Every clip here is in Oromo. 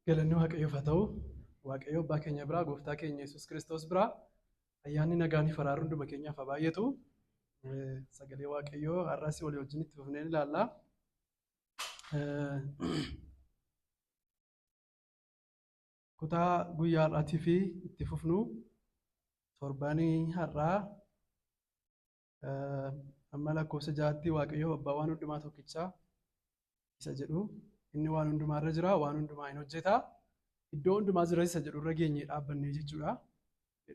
Galanni Waaqayyoof haa ta'u, Waaqayyo Abbaa keenya biraa, Gooftaa keenya Yesuus Kiristoos biraa, ayyaanni nagaan araarri hunduma keenyaaf haa baay'atu. Sagalee Waaqayyoo har'as walii wajjin itti fufnee ilaalla. Kutaa guyyaa har'aatii fi itti fufnu torbaanii har'aa amma lakkoofsa ja'aatti Waaqayyo Abbaa waan hundumaa tokkichaa isa jedhu inni waan hundumaa irra jira, waan hundumaa hin hojjeta. Iddoo hundumaa jira isa jedhu irra geenyee dhaabbannee jechuudha.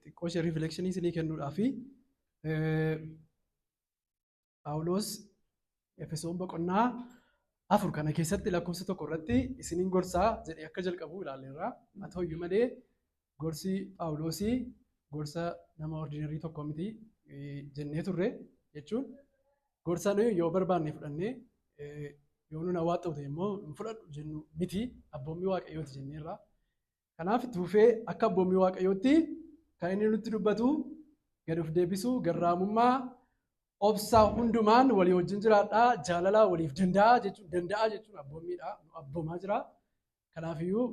Xiqqoo ishee riiflekshinii isinii kennuudhaafi Phaawulos Efesoon boqonnaa 4 kana keessatti lakkoofsa tokko irratti isiniin gorsaa jedhee akka jalqabu ilaalleerra. Haa ta'uyyuu malee gorsi Phaawulosii gorsa nama ordinarii tokko miti jennee turre jechuun gorsa nuyi yoo barbaanne fudhannee yoo nuun hawwaatu ta'e immoo hin fudhadhu jennu miti abboommii Waaqayyooti jenneerra. Kanaaf itti fufee akka abboommii Waaqayyootti kan inni nutti dubbatu gad of deebisuu, garraamummaa, obsa hundumaan walii wajjin jiraadhaa, jaalala waliif danda'a jechuun abboommiidha. Abboomaa jira. Kanaafiyyuu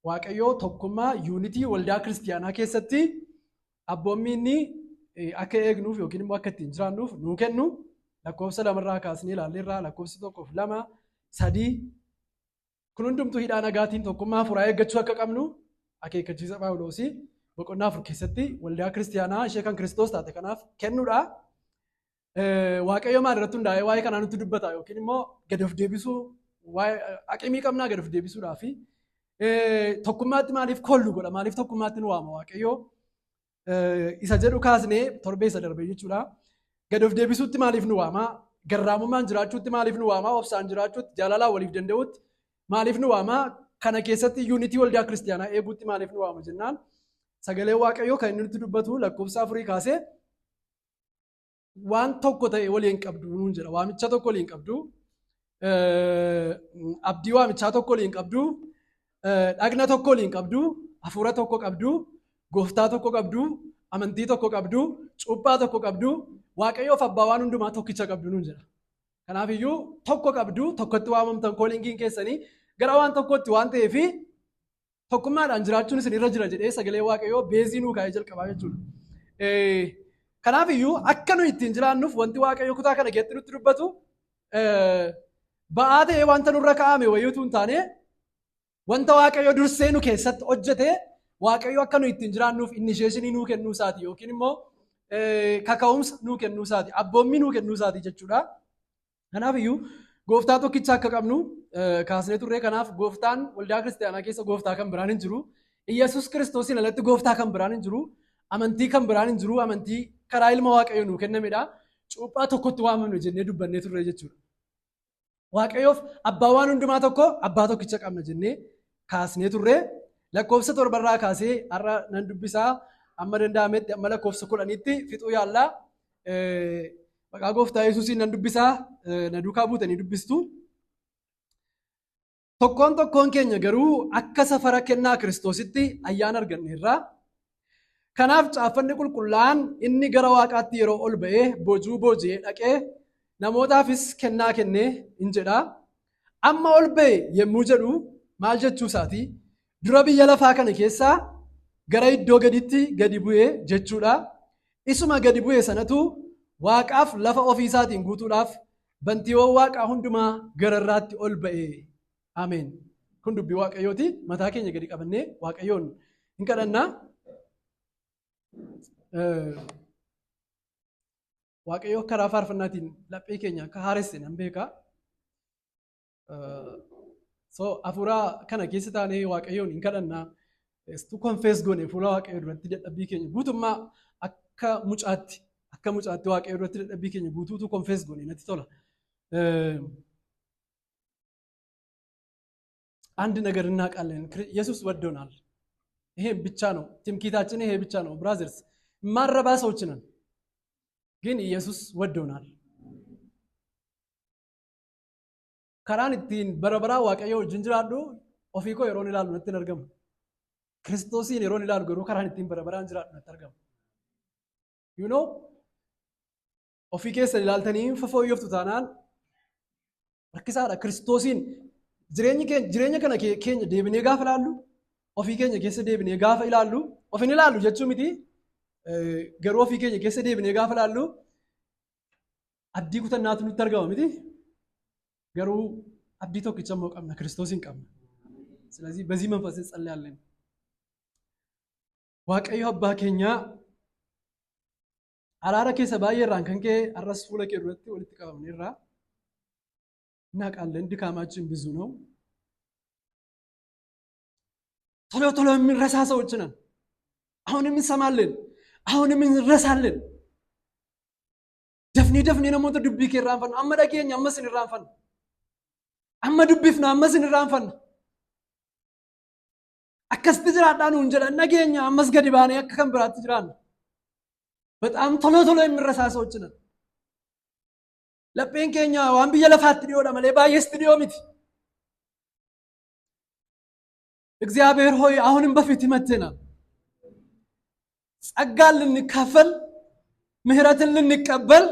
Waaqayyoo tokkummaa yuunitii waldaa kiristiyaanaa keessatti abboommii inni akka eegnuuf yookiin immoo akka ittiin jiraannuuf nuu kennu lakkoofsa 2 irraa kaasnee ilaalleerra. Lakkoofsi 1, 2, 3 kun hundumtuu hidhaa nagaatiin tokkummaa furaa eeggachuu akka qabnu akeekkachiisa Phaawulosii boqonnaa 4 keessatti waldaa kiristiyaanaa ishee kan Kiristoos taate kanaaf kennuudha. Waaqayyo maal irratti hundaa'ee waa'ee kanaa nutti dubbata yookiin immoo gad of deebisuu aqimii qabnaa gad of deebisuudhaa fi tokkummaatti maaliif kollu godha, maaliif tokkummaatti nu waama Waaqayyo isa jedhu kaasnee torbee isa darbe jechuudha. Gad of deebisuutti maaliif nu waama, garraamummaan jiraachuutti maaliif nu waama, obsaan jiraachuutti, jaalalaan waliif danda'uutti maaliif nu waama, kana keessatti yuunitii waldaa kiristiyaanaa eeguutti maaliif nu waama jennaan sagalee Waaqayyoo kan inni nutti dubbatu lakkoofsa 4 kaasee waan tokko ta'e waliin qabdu nuun jedha. Waamicha tokko waliin qabdu, abdii waamichaa tokko waliin qabdu, dhagna tokko waliin qabdu, hafuura tokko qabdu, gooftaa tokko qabdu, amantii tokko qabdu, cuuphaa tokko qabdu, Waaqayyoof abbaa waan hundumaa tokkicha qabdu nuun jedha. Kanaafiyyuu tokko qabdu, tokkotti waamamtan koolingiin keessanii gara waan tokkotti waan ta'eef tokkummaadhaan jiraachuun isin irra jira jedhee sagalee Waaqayyoo beezii nuu kaa'ee jalqabaa jechuudha. Kanaafiyyuu akka nuyi ittiin jiraannuuf wanti Waaqayyo kutaa kana keessatti nutti dubbatu ba'aa ta'ee wanta nurra kaa'ame wayyuutu hin taane wanta Waaqayyo dursee nu keessatti hojjete Waaqayyo akka nuyi ittiin jiraannuuf inisheeshinii nuu kennuu isaati yookiin immoo kaka'umsa nuu kennuu isaati, abboommii nuu kennuu isaati jechuudha. Kanaafiyyuu gooftaa tokkicha akka qabnu kaasnee turre. Kanaaf gooftaan waldaa kiristiyaanaa keessa gooftaa kan biraan hin jiru. Iyyasuus Kiristoosiin alatti gooftaa kan biraan hin jiru. Amantii kan biraan hin jiru. Amantii karaa ilma Waaqayyoo nuu kennamedha. Cuuphaa tokkotti waamamne jennee dubbannee turre jechuudha. Waaqayyoof abbaa waan hundumaa tokko abbaa tokkicha qabna jennee kaasnee turre. Lakkoofsa 7 irraa kaasee har'a nan dubbisaa amma danda'ametti amma lakkoofsa 10tti fixuu yaallaa. Maqaa gooftaa Yesuusiin nan dubbisaa na duukaa buutanii dubbistu. Tokkoon keenya garuu akka safara kennaa Kiristoositti ayyaana arganneerra. Kanaaf caaffanni qulqullaa'aan inni gara Waaqaatti yeroo ol ba'ee boojuu booji'ee dhaqee namootaafis kennaa kennee hin jedha. Amma ol ba'e yommuu jedhu maal jechuu isaati? Dura biyya lafaa kana keessaa gara iddoo gaditti gadi bu'ee jechuudha. Isuma gadi bu'e sanatu Waaqaaf lafa ofii isaatiin guutuudhaaf bantiiwwan Waaqaa hundumaa gararraatti ol ba'e. Ameen. Kun dubbii Waaqayyooti. Mataa keenya gadi qabannee Waaqayyoon hin kadhannaa. Waaqayyo karaa faarfannaatiin laphee keenya akka haaresse nan beeka. Hafuura kana keessa taanee Waaqayyoon hin kadhannaa. Stu konfees goone fuula Waaqayyoo duratti dadhabbii keenya guutummaa akka mucaatti Waaqayyoo duratti dadhabbii keenya guutuutu konfees goone natti tola. አንድ ነገር እናውቃለን ኢየሱስ ወዶናል። ይሄ ብቻ ነው ትምክህታችን፣ ይሄ ብቻ ነው ብራዘርስ። ማረባ ሰዎች ነን ግን ኢየሱስ ወዶናል። karaan ittiin bara Waaqayyoo wajjin jiraadhu ofii koo yeroon ilaalu natti hin argamu. Kiristoosiin yeroon ilaalu garuu karaan ittiin bara jiraadhu natti argama. You know, ofii keessa ilaaltanii fafooyyoftu taanaan rakkisaadha. Kiristoosiin jireenya kana keenya deebinee gaafa ilaallu ofii keenya keessa deebinee gaafa ilaallu ofin ilaallu jechuu miti garuu ofii keenya keessa deebinee gaafa ilaallu abdii kutannaatu nutti argama miti garuu abdii tokkicha immoo qabna Kiristoosin qabna. ስለዚህ በዚህ መንፈስ እንጸልያለን። waaqayyo abbaa keenya araara keessa baay'eerraan kan kee arras fuula kee duratti walitti qabamneerra እናውቃለን ድካማችን ብዙ ነው። ቶሎ ቶሎ የምንረሳ ሰዎች ነን። አሁንም እንሰማለን፣ አሁንም እንረሳለን። ደፍኔ ነሞተ ዱቢ ከራንፈን አመ ደገኛ አመስን ራንፈን አመ ዱቢፍና አመስን ራንፈን አከስት ጅራዳኑ እንጀራ ነገኛ አመስገድ ባኔ አከም ብራት ጅራን በጣም ቶሎ ቶሎ የምንረሳ ሰዎች ነን። ለጴን ኬኛ ዋን ብየ ለፋት ዲዮ ደመለ ባየስ ዲዮ ሚት እግዚአብሔር ሆይ አሁንም በፊት ይመተናል። ጸጋን ልንካፈል ምህረትን ልንቀበል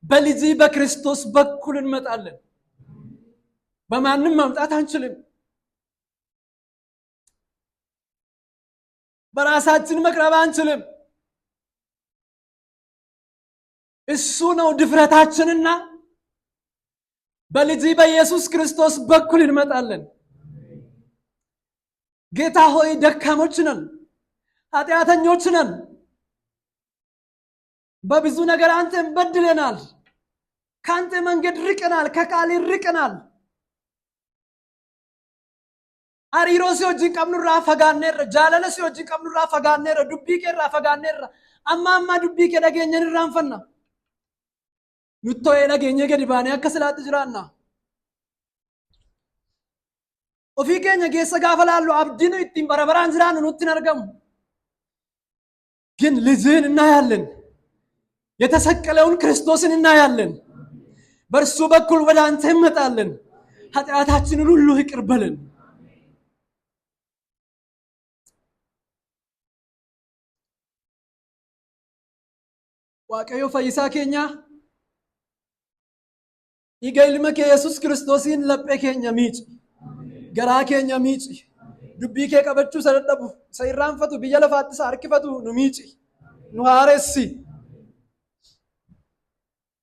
በልጅ በክርስቶስ በኩል እንመጣለን። በማንም ማምጣት አንችልም። በራሳችን መቅረብ አንችልም። እሱ ነው ድፍረታችንና በልጅ በኢየሱስ ክርስቶስ በኩል እንመጣለን። ጌታ ሆይ ደካሞች ነን፣ ኃጢአተኞች ነን። በብዙ ነገር አንተን በድለናል። ካንተ መንገድ ርቀናል፣ ከቃል ርቀናል። አሪሮ ሲወጂን ቀምኑራ ፈጋኔረ ጃለለ ሲወጂን ቀምኑራ ፈጋኔረ ዱቢ ከራ ፈጋኔረ አማማ ዱቢ ከደገኘን ራንፈና ኑቶ የደገኘ ገዲባኔ አከስላት ጅራና ኦፊ ከኛ ጌሰ ጋፈላሉ አብዲኑ ይቲን በረበራን ጅራን ኑትን አርገም ግን ልጅን እናያለን። የተሰቀለውን ክርስቶስን እናያለን። በእርሱ በኩል ወደ አንተ እንመጣለን። ኃጢአታችንን ሁሉ ይቅር በለን። waaqayyo fayyisaa keenya dhiiga ilma kee Yesuus Kiristoosiin laphee keenya miici, garaa keenya miici, dubbii kee qabachuu isa dadhabu, isa irraanfatu, biyya lafaatti isa harkifatu nu miici, nu haaressi.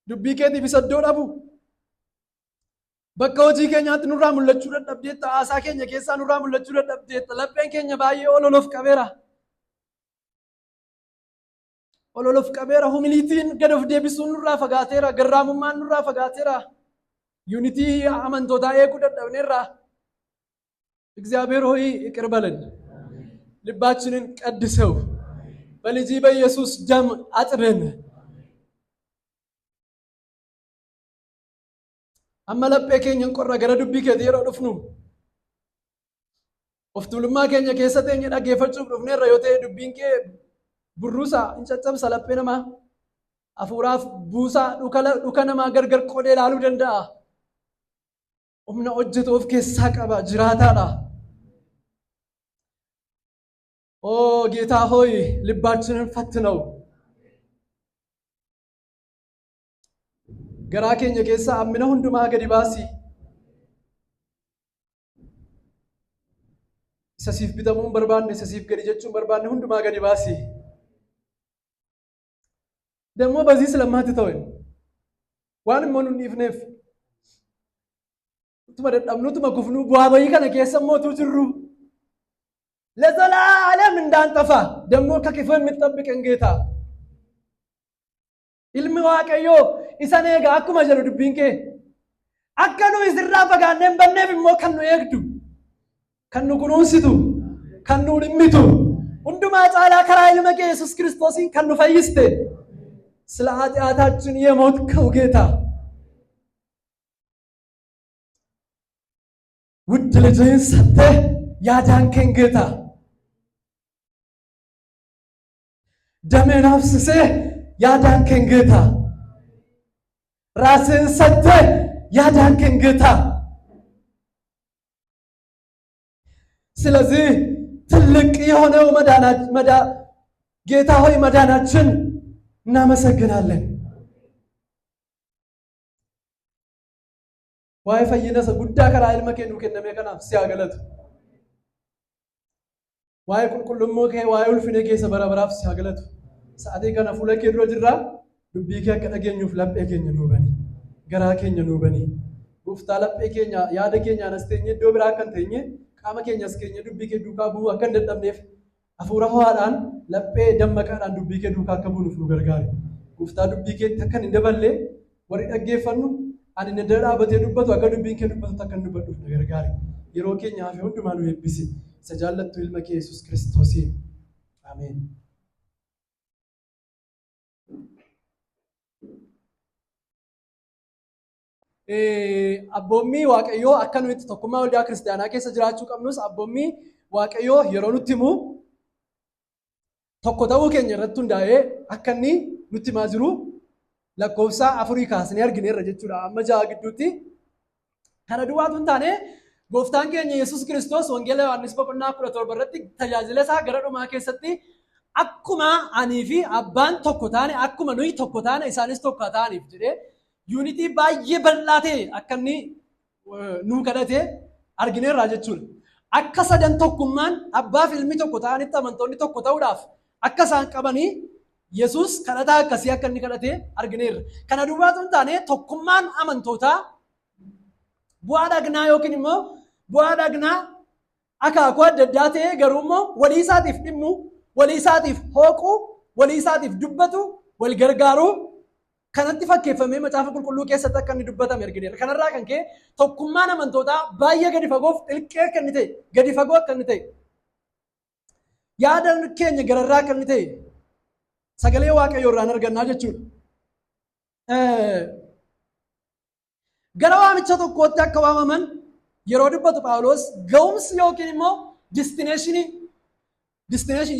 Dubbii keetiif isa iddoo dhabu bakka hojii keenyaatti nurraa mul'achuu dadhabdeetta, haasaa keenya keessaa nurraa mul'achuu dadhabdeetta. Lapheen keenya baay'ee ololof qabeera. ololof qabeera. Humiliitiin gad of deebisuun nurraa fagaateera. Garraamummaan nurraa fagaateera. ዩኒtii amantootaa eeguu dadhabneerra. እግዚአብሔር ሆይ ይቅር በለን። ልባችንን ቀድሰው በልጅ በኢየሱስ ደም አጥበን አመለጴ ኬኛን ቆራ ገረ ዱቢ ከቲ የሮ ዱፍኑ ኦፍቱልማ ኬኛ keessatti dhaggeeffachuuf dhufneerra yoo ta'e dubbiin kee burruusa incaccabsa laphee namaa hafuuraaf buusaa dhuka namaa gargar qoodee ilaaluu danda'a. humna hojjetu of keessaa qaba, jiraataadha. ጌታ ሆይ ልባችንን ፈትነው። garaa keenya keessa ammina hundumaa gadi baasi. isa siif bitamuun barbaanne, isa siif gadi jechuun barbaanne hundumaa gadi baasi. ደግሞ በዚህ ስለማትተወን waan immoo nu dhiifneef utuma dadhabnutuma kufnuu bu'aa bayii kana keessa mootuu jirru ለዘላለም እንዳንጠፋ ደግሞ ከክፉ የሚጠብቀን ጌታ ilmi waaqayyo isa neega akkuma jedhu dubbiin kee akka nu isirraa fagaanneen banneef immoo kan nu eegdu, kan nu kunuunsitu, kan nu dhimmitu, hundumaa caalaa karaa ilma kee Yesuus Kiristoosiin kan nu fayyiste ስለ ኃጢአታችን የሞትከው ጌታ ውድ ልጅህን ሰጥተህ ያዳንከን ጌታ ደምህን አፍስሰህ ያዳንከን ጌታ ራስህን ሰጥተህ ያዳንከን ጌታ ስለዚህ ትልቅ የሆነው ጌታ ሆይ መዳናችን እናመሰግናለን። Waa'ee fayyina isa guddaa karaa ilma kee nuu kenname kanaaf si haa galatu. Waa'ee qulqullummaa kee, waa'ee ulfina kee isa bara baraaf si haa galatu. Sa'aatii kana fuula kee dura jirra. Dubbii kee akka dhageenyuuf laphee keenya nuu bani. Garaa keenya nuu bani. Gooftaa laphee keenya yaada keenyaan as teenye iddoo biraa akka hin teenye qaama keenyas keenya dubbii kee duukaa bu'uu akka hin dadhabneef hafuura ho'aadhaan laphee dammaqaadhaan dubbii kee duukaa akka buunuuf nu gargaari. Gooftaa dubbii keetti akka hin daballe warri dhaggeeffannu ani na dhaabatee dubbatu akka dubbiin kee dubbatu akka hin dubbadhuuf nu gargaari. Yeroo keenyaa fi hundumaa nu eebbisi. Isa jaallattu ilma kee Yesuus Kiristoosiin. Ameen. Abboommii Waaqayyoo akka nuti tokkummaa waldaa kiristaanaa keessa jiraachuu qabnus abboommii Waaqayyoo yeroo nutti himu tokko ta'uu keenya irratti hundaa'ee akka inni nutti himaa jiru lakkoofsa 4 kaasnee argineerra jechuudha. Amma 6 gidduutti kana duwwaatu hin taane gooftaan keenya Yesuus Kiristoos wangeela Yohaannis boqonnaa 17 irratti tajaajila isaa gara dhumaa keessatti akkuma anii fi abbaan tokko taane akkuma nuyi tokko taane isaanis tokko ta'aniif jedhee yuunitii baay'ee bal'aa ta'e akka inni nuu kadhate argineerra jechuudha. Akka sadan tokkummaan abbaa fi ilmi tokko ta'anitti amantoonni tokko ta'uudhaaf akka isaan qabanii Yesuus kadhataa akkasii akka inni kadhate argineerra. Kana duwwaatu hin taane tokkummaan amantootaa bu'aa dhagnaa yookiin immoo bu'aa dhagnaa akaakuu adda addaa ta'e garuu immoo walii isaatiif dhimmu, walii isaatiif hooquu, walii isaatiif dubbatu, wal gargaaruu kanatti fakkeeffamee macaafa qulqulluu keessatti akka inni dubbatame argineerra. Kanarraa kan ka'e tokkummaan amantootaa baay'ee gadi fagoof xilqee akka inni ta'e, gadi fagoo akka inni ta'e, yaada keenya gararraa akka inni ta'e sagalee Waaqayyoo irraan argannaa jechuudha. Gara waamicha tokkootti akka waamaman yeroo dubbatu Phaawulos ga'umsi yookiin immoo destination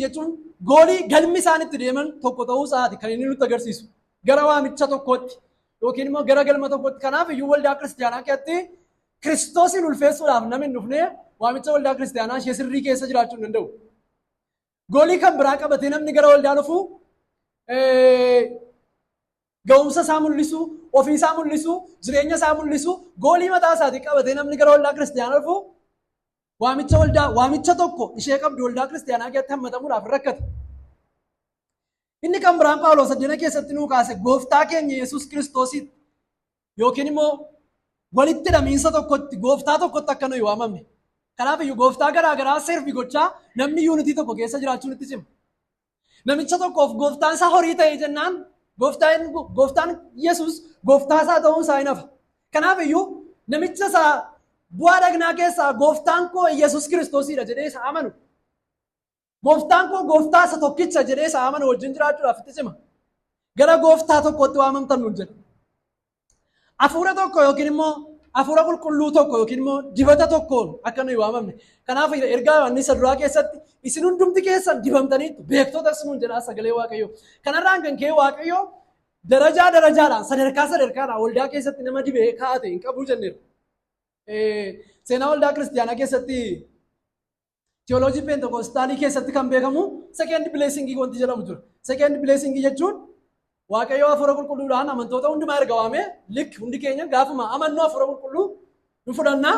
jechuun goolii galmi isaan itti deeman tokko ta'uu isaati kan inni nutti agarsiisu. Gara waamicha tokkootti yookiin immoo gara galma tokkootti. Kanaaf iyyuu waldaa kiristaanaa keessatti Kiristoosin ulfeessuudhaaf namni hin dhufne waamicha waldaa kiristaanaa ishee sirrii keessa jiraachuu hin danda'u. Goolii kan biraa qabatee namni gara waldaa dhufu ga'umsa isaa mul'isu, ofii isaa mul'isu, jireenya isaa mul'isu, goolii mataa isaatii qabatee namni gara waldaa kiristaanaa dhufu waamicha tokko ishee qabdu waldaa kiristaanaa keessatti hammatamuudhaaf rakkata. Inni kan biraan Phaawulos addina keessatti nuu kaase gooftaa keenya Yesuus Kiristoositti yookiin immoo walitti hidhamiinsa tokkotti gooftaa tokkotti akka nuyi waamamne. Kanaaf iyyuu gooftaa garaa garaa seerfi gochaa namni yuunitii tokko keessa jiraachuun itti cima. Namicha tokkoof gooftaan isaa horii ta'e jennaan gooftaan Yesuus gooftaa isaa ta'uun isaa hin hafa. Kanaaf iyyuu namicha isaa bu'aa dhagnaa keessaa gooftaan koo Yesuus Kiristoosidha jedhee isa amanu. Gooftaan koo gooftaa isa tokkicha jedhee isa amanu wajjin jiraachuudhaaf itti cima. Gara gooftaa tokkotti waamamtan nuun jedha. Hafuura tokko yookiin immoo hafuura qulqulluu tokko yookiin immoo dibata tokkoon akka nuyi waamamne. Kanaaf ergaa Yohaannis duraa keessatti isin hundumti keessan dibamtaniitu beektotas nuun jedhaa sagalee Waaqayyoo. Kanarraan kan ka'e Waaqayyoo darajaadhaan sadarkaadhaan waldaa keessatti nama dibee kaa'ate hin qabu jenneera. Seenaa waldaa kiristaanaa keessatti teoloojii Peentekostaalii keessatti kan beekamu sekeend bileesingii wanti jedhamu jira. Sekeend bileesingii jechuun Waaqayyoo hafuura qulqulluudhaan amantoota hundumaa erga waamee hundi keenya gaafuma amannoo hafuura qulqulluu nu fudhannaa.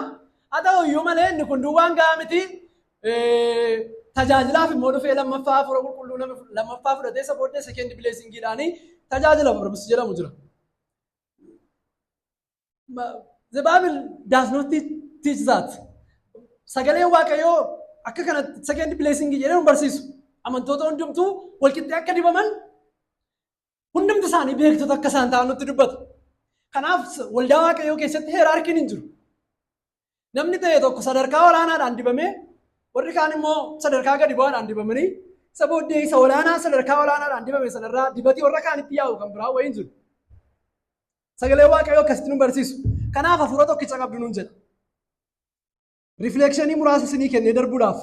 Haa ta'u iyyuu malee inni kun duwwaan gahaa miti. Tajaajilaaf immoo dhufee lammaffaa hafuura qulqulluu lammaffaa fudhatee isa booddee sekeend bileesingiidhaanii tajaajila barbaachisa jedhamu jira. The Bible does not teach that. Sagalee Waaqayyoo akka kanatti sekeend bileesingii jedhee nu barsiisu. Amantoota hundumtuu walqixxee akka dibaman hundumti isaanii beektota akka isaan ta'an nutti dubbata. Kanaaf waldaa Waaqayyoo keessatti heeraarkiin hin jiru. Namni ta'e tokko sadarkaa olaanaadhaan dibamee warri kaan immoo sadarkaa gadi bu'aadhaan dibamanii isa booddee isa olaanaa sadarkaa olaanaadhaan dibame sanarraa dibatii warra kaanitti yaa'u kan biraa wayii hin jiru. Sagalee Waaqayyoo akkasitti nu barsiisu. Kanaaf hafuura tokkicha qabdu nuun jedha. Rifleekshinii muraasa isinii kennee darbuudhaaf.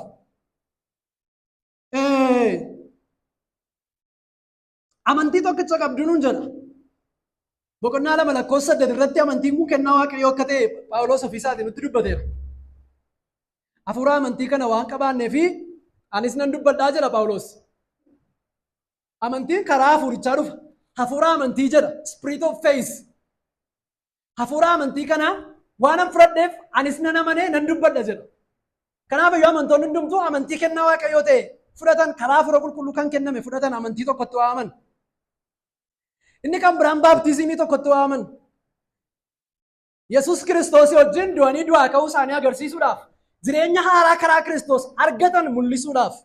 Amantii tokkicha qabdu nuun jedha. Boqonnaa 2:8 irratti amantiin kun kennaa Waaqayyoo akka ta'e Phaawulos ofiisaatiin nutti dubbateera. Hafuura amantii kana waan qabaannee fi anis nan dubbadhaa jedha Phaawulos. Amantiin karaa hafuurichaa dhufa. Hafuura amantii jedha. Spirit of faith. Hafuura amantii kana waan an fudhadheef anis nan amanee nan dubbadha jedha. Kanaaf yoo amantoonni hundumtuu amantii kennaa Waaqayyoo ta'e fudhatan karaa Hafuura Qulqulluu kan kenname fudhatan amantii tokkotti waaman. Inni kan biraan baaptiizimii tokkotti waaman. Yesuus Kiristoos wajjin du'anii du'aa ka'uu isaanii agarsiisuudhaaf jireenya haaraa karaa Kiristoos argatan mul'isuudhaaf.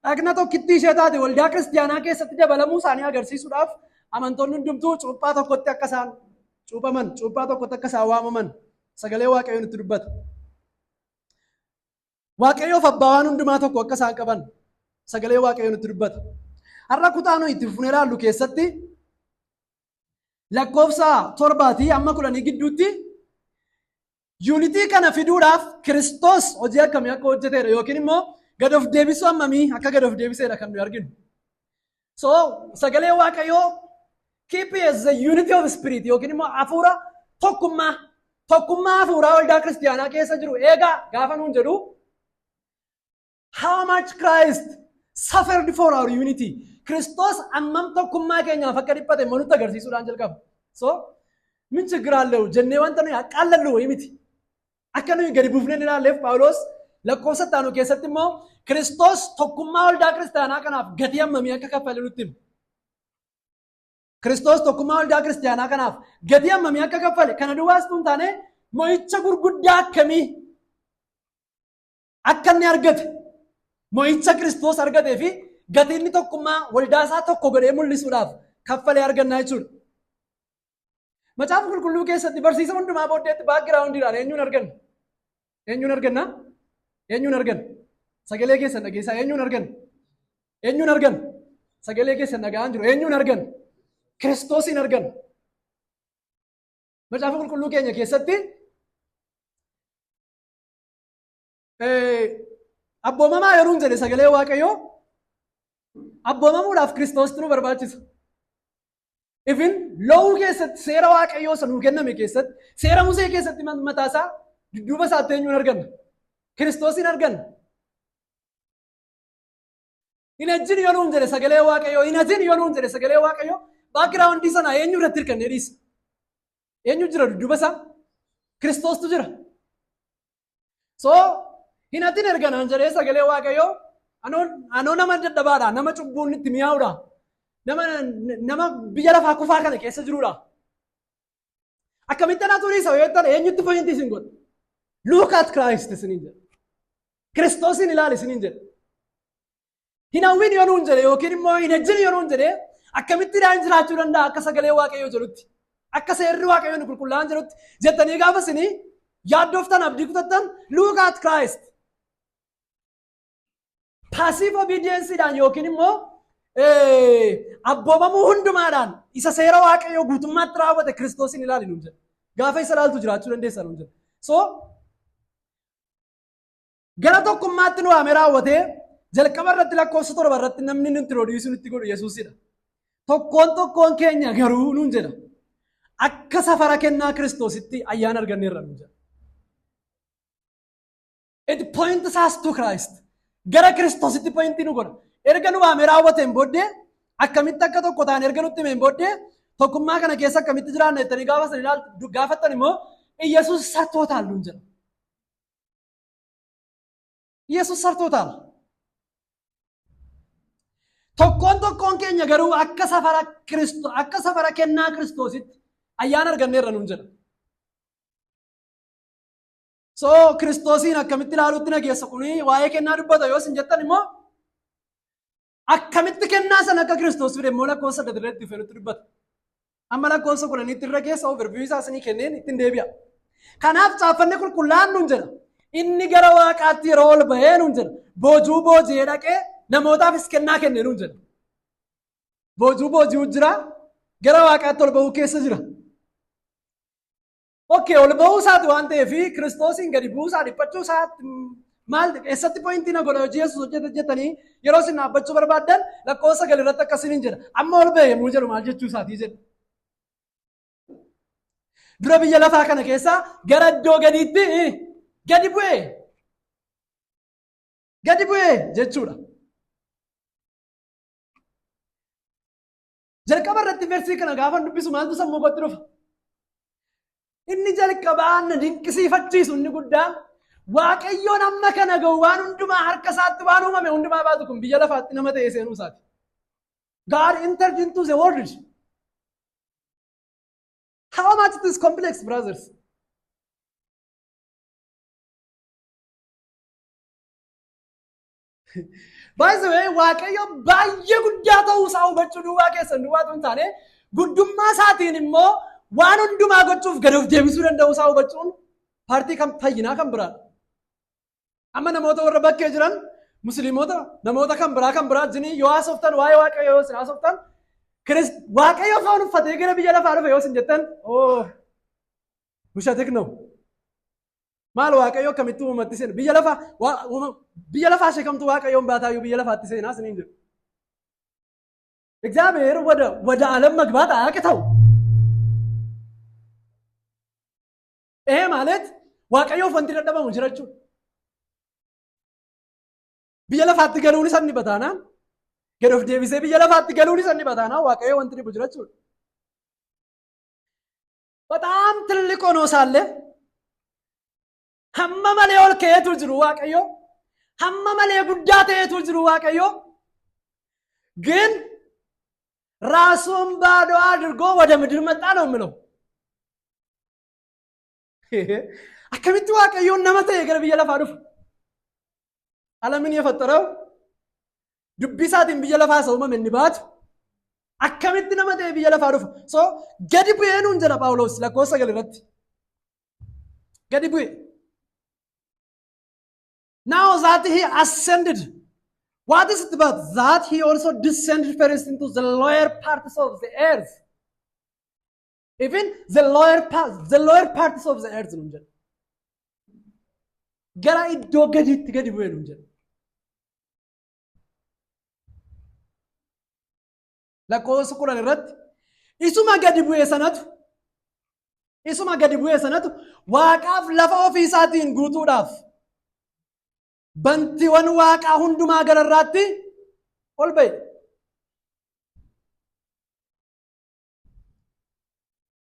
Dhagna tokkittii ishee taate waldaa kiristiyaanaa keessatti dabalamuu isaanii agarsiisuudhaaf amantoonni hundumtuu cuuphaa tokkotti akka isaan cuuphaman, cuuphaa tokkotti akka isaan waamaman sagalee Waaqayyoon itti dubbata. Waaqayyoof abbaa waan hundumaa tokko akka isaan qaban sagalee Waaqayyoon itti dubbata. Har'a kutaa nuyi itti fufnee ilaallu keessatti lakkoofsa 7 amma 10 gidduutti yuunitii kana fiduudhaaf Kiristoos hojii akkamii akka hojjeteedha yookiin immoo gad of deebisuu hammamii akka gad of deebiseedha kan nuyi arginu. So sagalee Waaqayyoo keep as the unity of spirit yookiin immoo hafuura tokkummaa hafuuraa waldaa kiristiyaanaa keessa jiru eegaa gaafa nuun jedhu how much Christ suffered for our unity. Kiristoos ammam tokkummaa keenyaaf akka dhiphate immoo nutti agarsiisuudhaan jalqaba. So min ችግራለው jennee wanta nuyi qalallu wayi miti. Akka nuyi gadi buufnee ilaalleef Phaawulos lakkoofsa taanu keessatti immoo Kiristoos tokkummaa waldaa kiristaanaa kanaaf gatii hammamii akka kaffale nutti hima. Kiristoos tokkummaa waldaa kiristaanaa kanaaf gatii hammamii akka kaffale kana duwwaas tun taane mo'icha gurguddaa akkamii akka inni argate mo'icha Kiristoos argatee fi gatii inni tokkummaa waldaa isaa tokko godhee mul'isuudhaaf kaffalee argannaa jechuudha. Macaafa Qulqulluu keessatti barsiisa hundumaa booddeetti baakgiraawundiidhaan eenyuun arganna? Eenyuun arganna? Eenyuun arganna? Sagalee keessan dhageessaa eenyuun arganna? Eenyuun arganna? Sagalee keessan dhaga'aan jiru eenyuun arganna? Kiristoosiin arganna. Macaafa Qulqulluu keenya keessatti abboomamaa yeroo jedhe sagalee Waaqayyoo abboomamuudhaaf Kiristoostu nu barbaachisa. Ifin loowuu keessatti seera Waaqayyoo sanuu kenname keessatti seera Musee keessatti mataasaa dudduuba isaatti eenyuun arganna? Kiristoosiin arganna. Hin ejjin yoo nuun jedhe sagalee Waaqayyoo hin hajin yoo nuun jedhe sagalee Waaqayyoo baakgiraawundii sana eenyu irratti hirkannee dhiisa? Eenyu jira dudduuba isaa? Kiristoostu jira. So hin hatin erganaan jedhee sagalee Waaqayyoo anoo nama dadhabaadha nama cubbuun itti mi'aawudha nama biyya lafaa kufaa kana keessa jirudha. Akkamitti anaa turii isa yoo ta'an eenyutti fayyinti isin godha? Look at Christ isiniin jedha. Kiristoosiin ilaali isiniin jedha. Hin hawwiin yoo nuun jedhe yookiin immoo hin ejjin yoo nuun jedhe akkamitti dhaan jiraachuu danda'a akka sagalee Waaqayyoo jedhutti akka seerri Waaqayyoo nu qulqullaa'an jedhutti jettanii gaafa isinii yaaddooftan abdii kutattan look at Christ. Passive obedienceidhaan yookiin immoo abboomamuu hundumaadhaan isa seera Waaqayyoo guutummaatti raawwate Kiristoosiin ilaali nuun jedha. Gaafa isa ilaaltu jiraachuu dandeessa nuun jedha. So gara tokkummaatti nu waamee raawwatee jalqaba irratti lakkoofsa 7 irratti namni nu introduce nutti godhu Yesuusidha. Tokkoon keenya garuu nuun jedha akka safara kennaa Kiristoositti ayyaana arganneerra nuun jedha. It points us to Christ. Gara Kiristoositti pointii nu godha. Erga nu waamee raawwateen booddee akkamitti akka tokko ta'an erga nutti himeen booddee tokkummaa kana keessa akkamitti jiraanna jettanii gaafattan immoo Yesuus sartootaal nuun jedha. Yesuus sartootaal. Tokkoon keenya garuu akka safara kennaa Kiristoositti ayyaana arganneerra nuun jedha. So Kiristoosiin akkamitti ilaaluutti nageessa kuni waa'ee kennaa dubbata yoo isin jettan immoo akkamitti kennaa sana akka Kiristoos fide immoo lakkoofsa 8 irratti dhufee nutti dubbata. Amma lakkoofsa 10 irra keessa overview isaa isinii kenneen ittiin deebi'a. Kanaaf caaffanni qulqullaa'an nuun jedha. Inni gara Waaqaatti yeroo ol bahee nuun jedha. Boojuu booji'ee dhaqee namootaafis kennaa kennee nuun jedha. Boojuu jira gara Waaqaatti ol bahuu keessa jira. Okay, ol bahuu isaati waan ta'eef Kiristoosiin gadi bu'uu isaa dhiphachuu isaatti maal eessatti pointii na godha hojii Yesuus hojjete jettanii yeroo isin dhaabbachuu barbaaddan lakkoofsa 9 irratti akkasiin jedha. Amma ol bahee muu jedhu maal jechuu isaatii jedha. Dura biyya lafaa kana keessa gara iddoo gadiitti gadi bu'ee jechuudha. Jalqaba irratti versii kana gaafa dubbisu maaltu sammuu kootti dhufa? Inni jalqabaa na dinqisiifachiisu inni guddaan Waaqayyoon amma kana ga'u waan hundumaa harka isaatti waan uumame hundumaa baatu kun biyya lafaatti nama ta'e seenuu isaati. God entered into the world. How much it is complex, brothers? By the way, Waaqayyo baay'ee guddaa ta'uu isaa hubachuu duwwaa keessan duwwaatu hin taane guddummaa isaatiin immoo waan hundumaa gochuuf gad of deebisuu danda'uu isaa hubachuun paartii kan fayyinaa kan biraadha. Amma namoota warra bakkee jiran musliimota namoota kan biraa jinii yoo haasoftan waa'ee Waaqayyoo yoo isin haasoftan Waaqayyo foon uffatee gara biyya lafaa dhufe yoo isin jettan bushatik ነው maal Waaqayyo akkamitti uumatti seena biyya lafaa sheekamtu Waaqayyoon baataayuu biyya lafaatti seenaa isiniin jedhu እግዚአብሔር ወደ ዓለም መግባት አያቅተው ይሄ ማለት Waaqayyo wanti dadhabamu jiraachuu biyya lafaatti galuun isa ni bataanaan gad of deebisee biyya lafaatti galuun isa ni bataanaan Waaqayyo wanti dhibu jiraachuu በጣም ትልቅ ሆኖ ሳለ hamma malee ol ka'eetu jiru Waaqayyo hamma malee guddaa ta'eetu jiru Waaqayyo ግን ራሱን ባዶ አድርጎ ወደ ምድር መጣ ነው የምለው akkamitti Waaqayyoon nama ta'e gara biyya lafaa dhufa alamin የፈጠረው dubbii isaatiin biyya lafaa isa uumame inni baatu akkamitti nama ta'e biyya lafaa dhufa so gadi bu'ee nuun jedha Phaawulos lakkoofsa 9 irratti gadi bu'e now that he ascended what is it about that he also descended first into the lower parts of the earth even the lower parts of the earth nuun jedha gara iddoo gadiitti gadi bu'ee nuun jedha lakkoofsa 10 irratti isuma gadi bu'ee sanatu waaqaaf lafa ofii isaatiin guutuudhaaf bantiiwwan waaqaa hundumaa gararraatti ol ba'e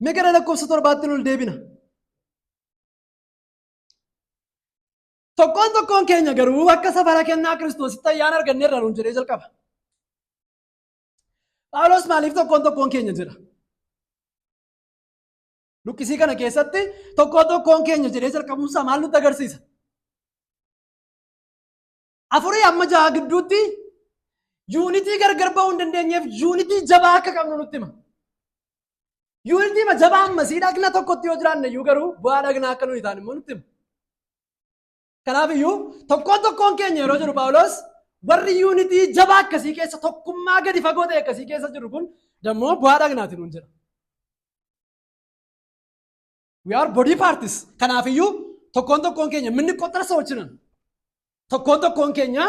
mee gara lakkoofsa 7tti ol deebina tokkoon keenya garuu akka safara kennaa Kiristoositti ayyaana arganneerra nuun jedhee jalqaba Phaawulos maaliif tokkoon keenya jedha lukkisii kana keessatti tokkoon keenya jedhee jalqabuunsaa maal nutti agarsiisa afurii amma 6 gidduutti yuunitii gargar ba'uu hin dandeenyeef yuunitii jabaa akka qabnu nutti hima yuunitii ma jabaa ammasii dhagna tokkotti yoo jiraanne iyyuu garuu bu'aa dhagnaa akka nuyi ta'an immoo nutti hima kanaaf iyyuu tokkoon keenya yeroo jedhu Phaawulos warri yuunitii jabaa akkasii keessa tokkummaa gadi fagoo ta'e akkasii keessa jiru kun dammoo bu'aa dhagnaati nuun jedha we are body parts kanaaf iyyuu tokkoon keenya minni qottara ሰዎችንን tokkoon keenya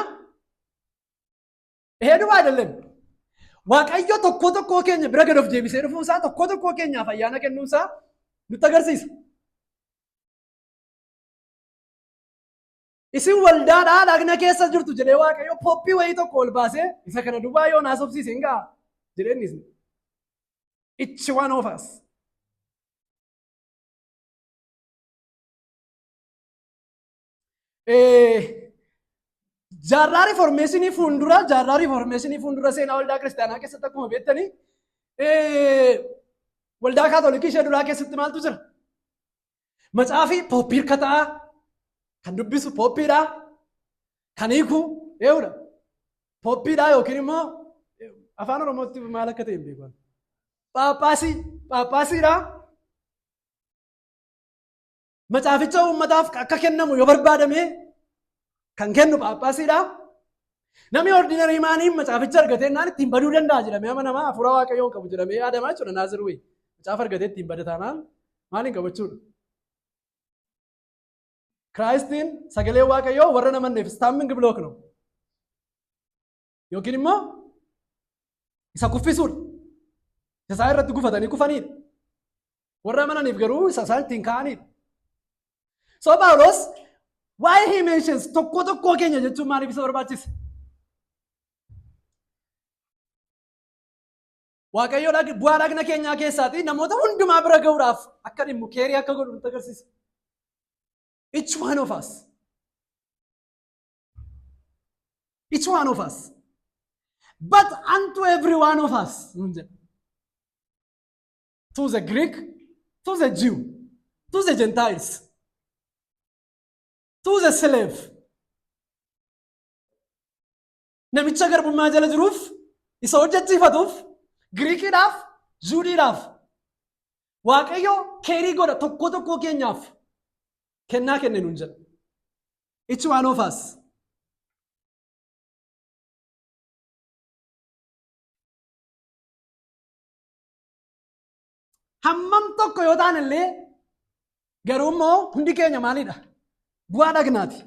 hedduu አይደለም Waaqayyo tokkoo keenya bira gad of deebisee dhufuunsaa tokkoo keenyaaf ayyaana kennuunsaa nutti agarsiisa isin waldaadhaa dhagna keessa jirtu jedhee Waaqayyo poppii wayii tokko ol baasee isa kana duwwaa yoo naasofsiise hin ga'a jedheennis each one of us jaarraa riformeeshinii fuuldura seenaa waldaa kiristaanaa keessatti akkuma beektanii waldaa kaatolikii ishee duraa keessatti maaltu jira macaafii pooppii hirkataa kan dubbisu pooppiidha kan hiiku eewudha pooppiidha yookiin immoo afaan oromootti maal akka ta'e hin beeku paappaasiidha macaaficha uummataaf akka kennamu yoo barbaadame kan kennu paappaasiidha namni ordinarii maaniin macaaficha argatee naan ittiin baduu danda'a jedhamee amanamaa hafuura Waaqayyoon qabu jedhamee yaadamaa jechuudha naaziruu macaafa argatee ittiin badataanaan maaliin qabachuudha Kiraayistiin sagalee Waaqayyoo warra namanneef staammingi bilook ነው yookiin immoo isa kuffisuudha isa irratti gufatanii kufaniidha warra amananiif garuu isa isaan ittiin ka'aniidha so Phaawulos why he mentions tokkoo keenya jechuun maaliif isa barbaachise Waaqayyo bu'aa dhagna keenyaa keessaatii namoota hundumaa bira ga'uudhaaf akka dhimmu keerii akka godhu nutti agarsiisa. Each one of us. Each one of us. But unto every one of us. To the Greek, to the Jew, to the Gentiles, to the slave. Namicha garbummaa jala jiruuf, isa hojjechiifatuuf, Giriikiidhaaf, Juudiidhaaf. Waaqayyo keerii godha tokko tokko keenyaaf kennaa kenne nuun jedha. Each one of us. Hammam tokko yoo ta'an illee garuu immoo hundi keenya maalidha? Bu'aa dhagnaati.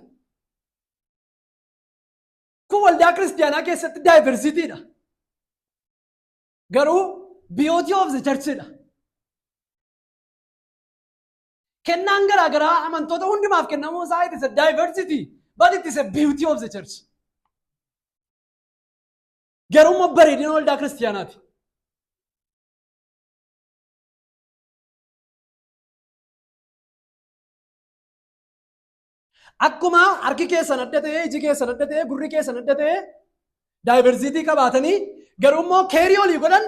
Kun waldaa kiristiyaanaa keessatti daayiversiitiidha. Garuu beauty of the churchidha. Kennaan garaagaraa amantoota hundumaaf kennamuu isaa it is a diversity but it is a beauty of the church. Garuu immoo bareedina waldaa kiristiyaanaati. Akkuma harki keessan adda ta'ee, iji keessan adda ta'ee, gurri keessan adda ta'ee daayiversiitii qabaatanii garuu immoo keerii olii godhan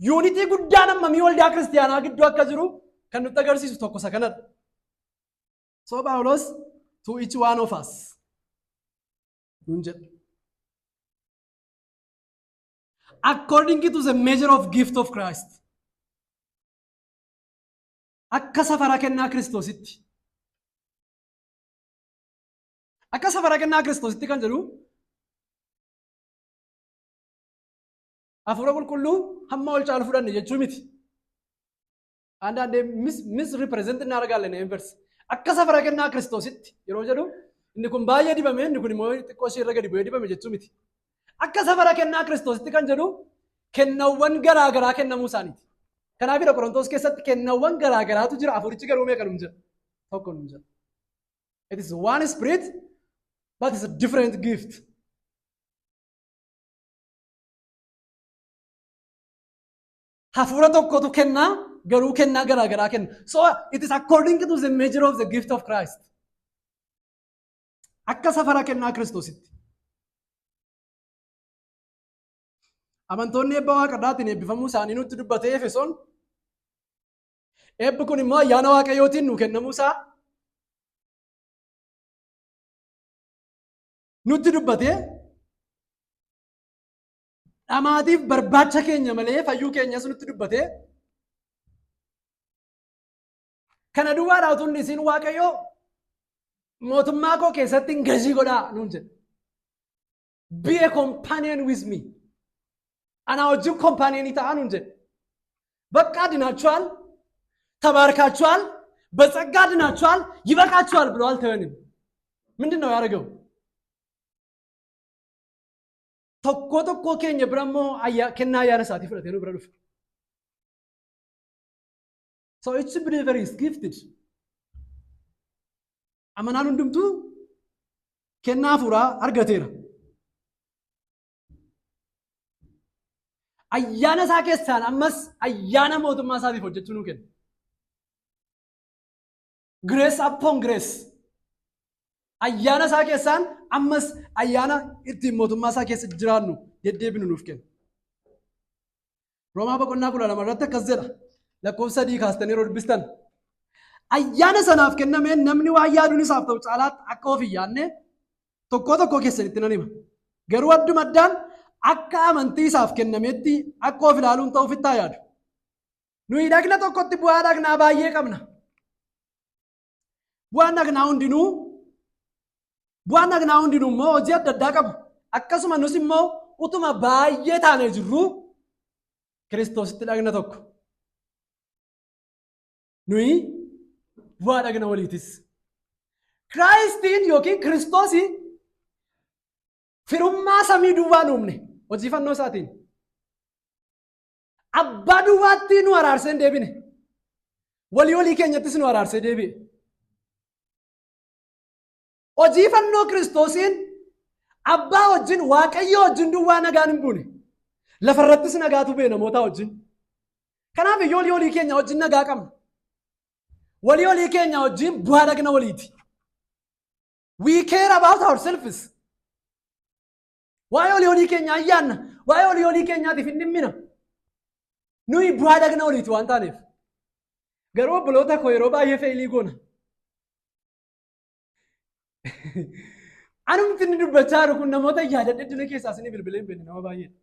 yuunitii guddaan ammamii waldaa kiristiyaanaa gidduu akka jiru kan nutti agarsiisu tokko isa kanadha. So Phaawulos to each one of us nuun jedha. According to the measure of gift of Christ. Akka safara kennaa Kiristoositti. Akka safara kennaa Kiristoositti kan jedhu hafuura qulqulluu hamma ol caalu fudhanne jechuu miti. Andaandee misrepresent inni argaale na inverse. Akka safara kennaa Kiristoositti yeroo jedhu inni kun baay'ee dibame inni kun immoo xiqqoo ishee irra gadi bu'ee dibame jechuu miti. Akka safara kennaa Kiristoositti kan jedhu kennawwan garaagaraa kennamuu isaaniiti. Kanaaf Qorontos keessatti kennawwan garaagaraatu jira. Afurichi garuu meeqa nuun jedha? Tokko nuun jedha. It is one spirit but it's a different gift. Hafuura tokkotu kennaa garuu kennaa garaagaraa kenna. So it is according to the measure of the gift of Christ. Akka safara kennaa Kiristoositti. Amantoonni eebba waaqadhaatiin eebbifamuu isaanii nutti dubbatee Efesoon. Eebbi kun immoo ayyaana Waaqayyootiin nuu kennamuu isaa nutti dubbatee dhamaatiif barbaacha keenya malee fayyuu keenyas nutti dubbatee kana duwwaadhaa utuu isin Waaqayyoo mootummaa koo keessatti gazii godhaa nuun jedha. Be a companion with me. Ana wajjin komፓኒየን ta'aa nuun jedha. Bakka ድናችኋል ተባርካችኋል በጸጋ ድናችኋል ይበቃችኋል ብሎ አልተወንም። ምንድነው ያደረገው? tokko tokko keenya biramo kennaa ayyaana isaati fudhatee nu bira dhufe. So each believer is gifted. Amanaan hundumtuu kennaa hafuuraa argateera. Ayyaana isaa keessaan ammas ayyaana mootummaa isaatiif hojjechuu nu kenna. Grace upon grace. Ayyaana isaa keessaan ammas ayyaana ittiin mootummaa isaa keessa jiraannu deddeebinu nuuf kenna. Roomaa boqonnaa 12 irratti akkas jedha. Lakkoofsa 3 kaastanii yeroo dubbistan. Ayyaana sanaaf kennameen namni waa yaaduun isaaf ta'u caalaatti akka of hin yaadne tokko tokko keessanitti nan hima. Garuu adduma addaan akka amantii isaaf kennameetti akka of ilaaluun ta'u ofitti yaadu. Nuyi dhagna tokkotti bu'aa dhagnaa baay'ee qabna. Bu'aan dhagnaa hundinuu immoo hojii adda addaa qabu. Akkasuma nus immoo utuma baay'ee taanee jirru Kiristoositti dhagna tokko. Nuyi bu'aa dhagna waliitis. Kiraayistiin yookiin Kiristoosii firummaa samii duwwaa hin uumne hojii fannoo isaatiin. Abbaa duwwaatti nu araarsee hin deebine. Walii keenyattis nu araarsee deebi'e. Hojii fannoo Kiristoosiin abbaa wajjin Waaqayyo wajjin duwwaa nagaan hin buune. Lafarrattis nagaatu bee namootaa wajjin. Kanaaf iyyoo olii keenya wajjin nagaa qabna. Walii olii keenya wajjin bu'aa dhagna waliiti. We care about ourselves. Waa'ee olii keenya ayyaanna. Waa'ee olii keenyaatiif hin dhimmina. Nuyi bu'aa dhagna waliiti waan taaneef. Garuu obboloota koo yeroo baay'ee fe'ilii goona. Anumti inni dubbachaa jiru kun namoota yaadadhe dina keessaa isinii bilbilee hin beekne nama baay'eedha.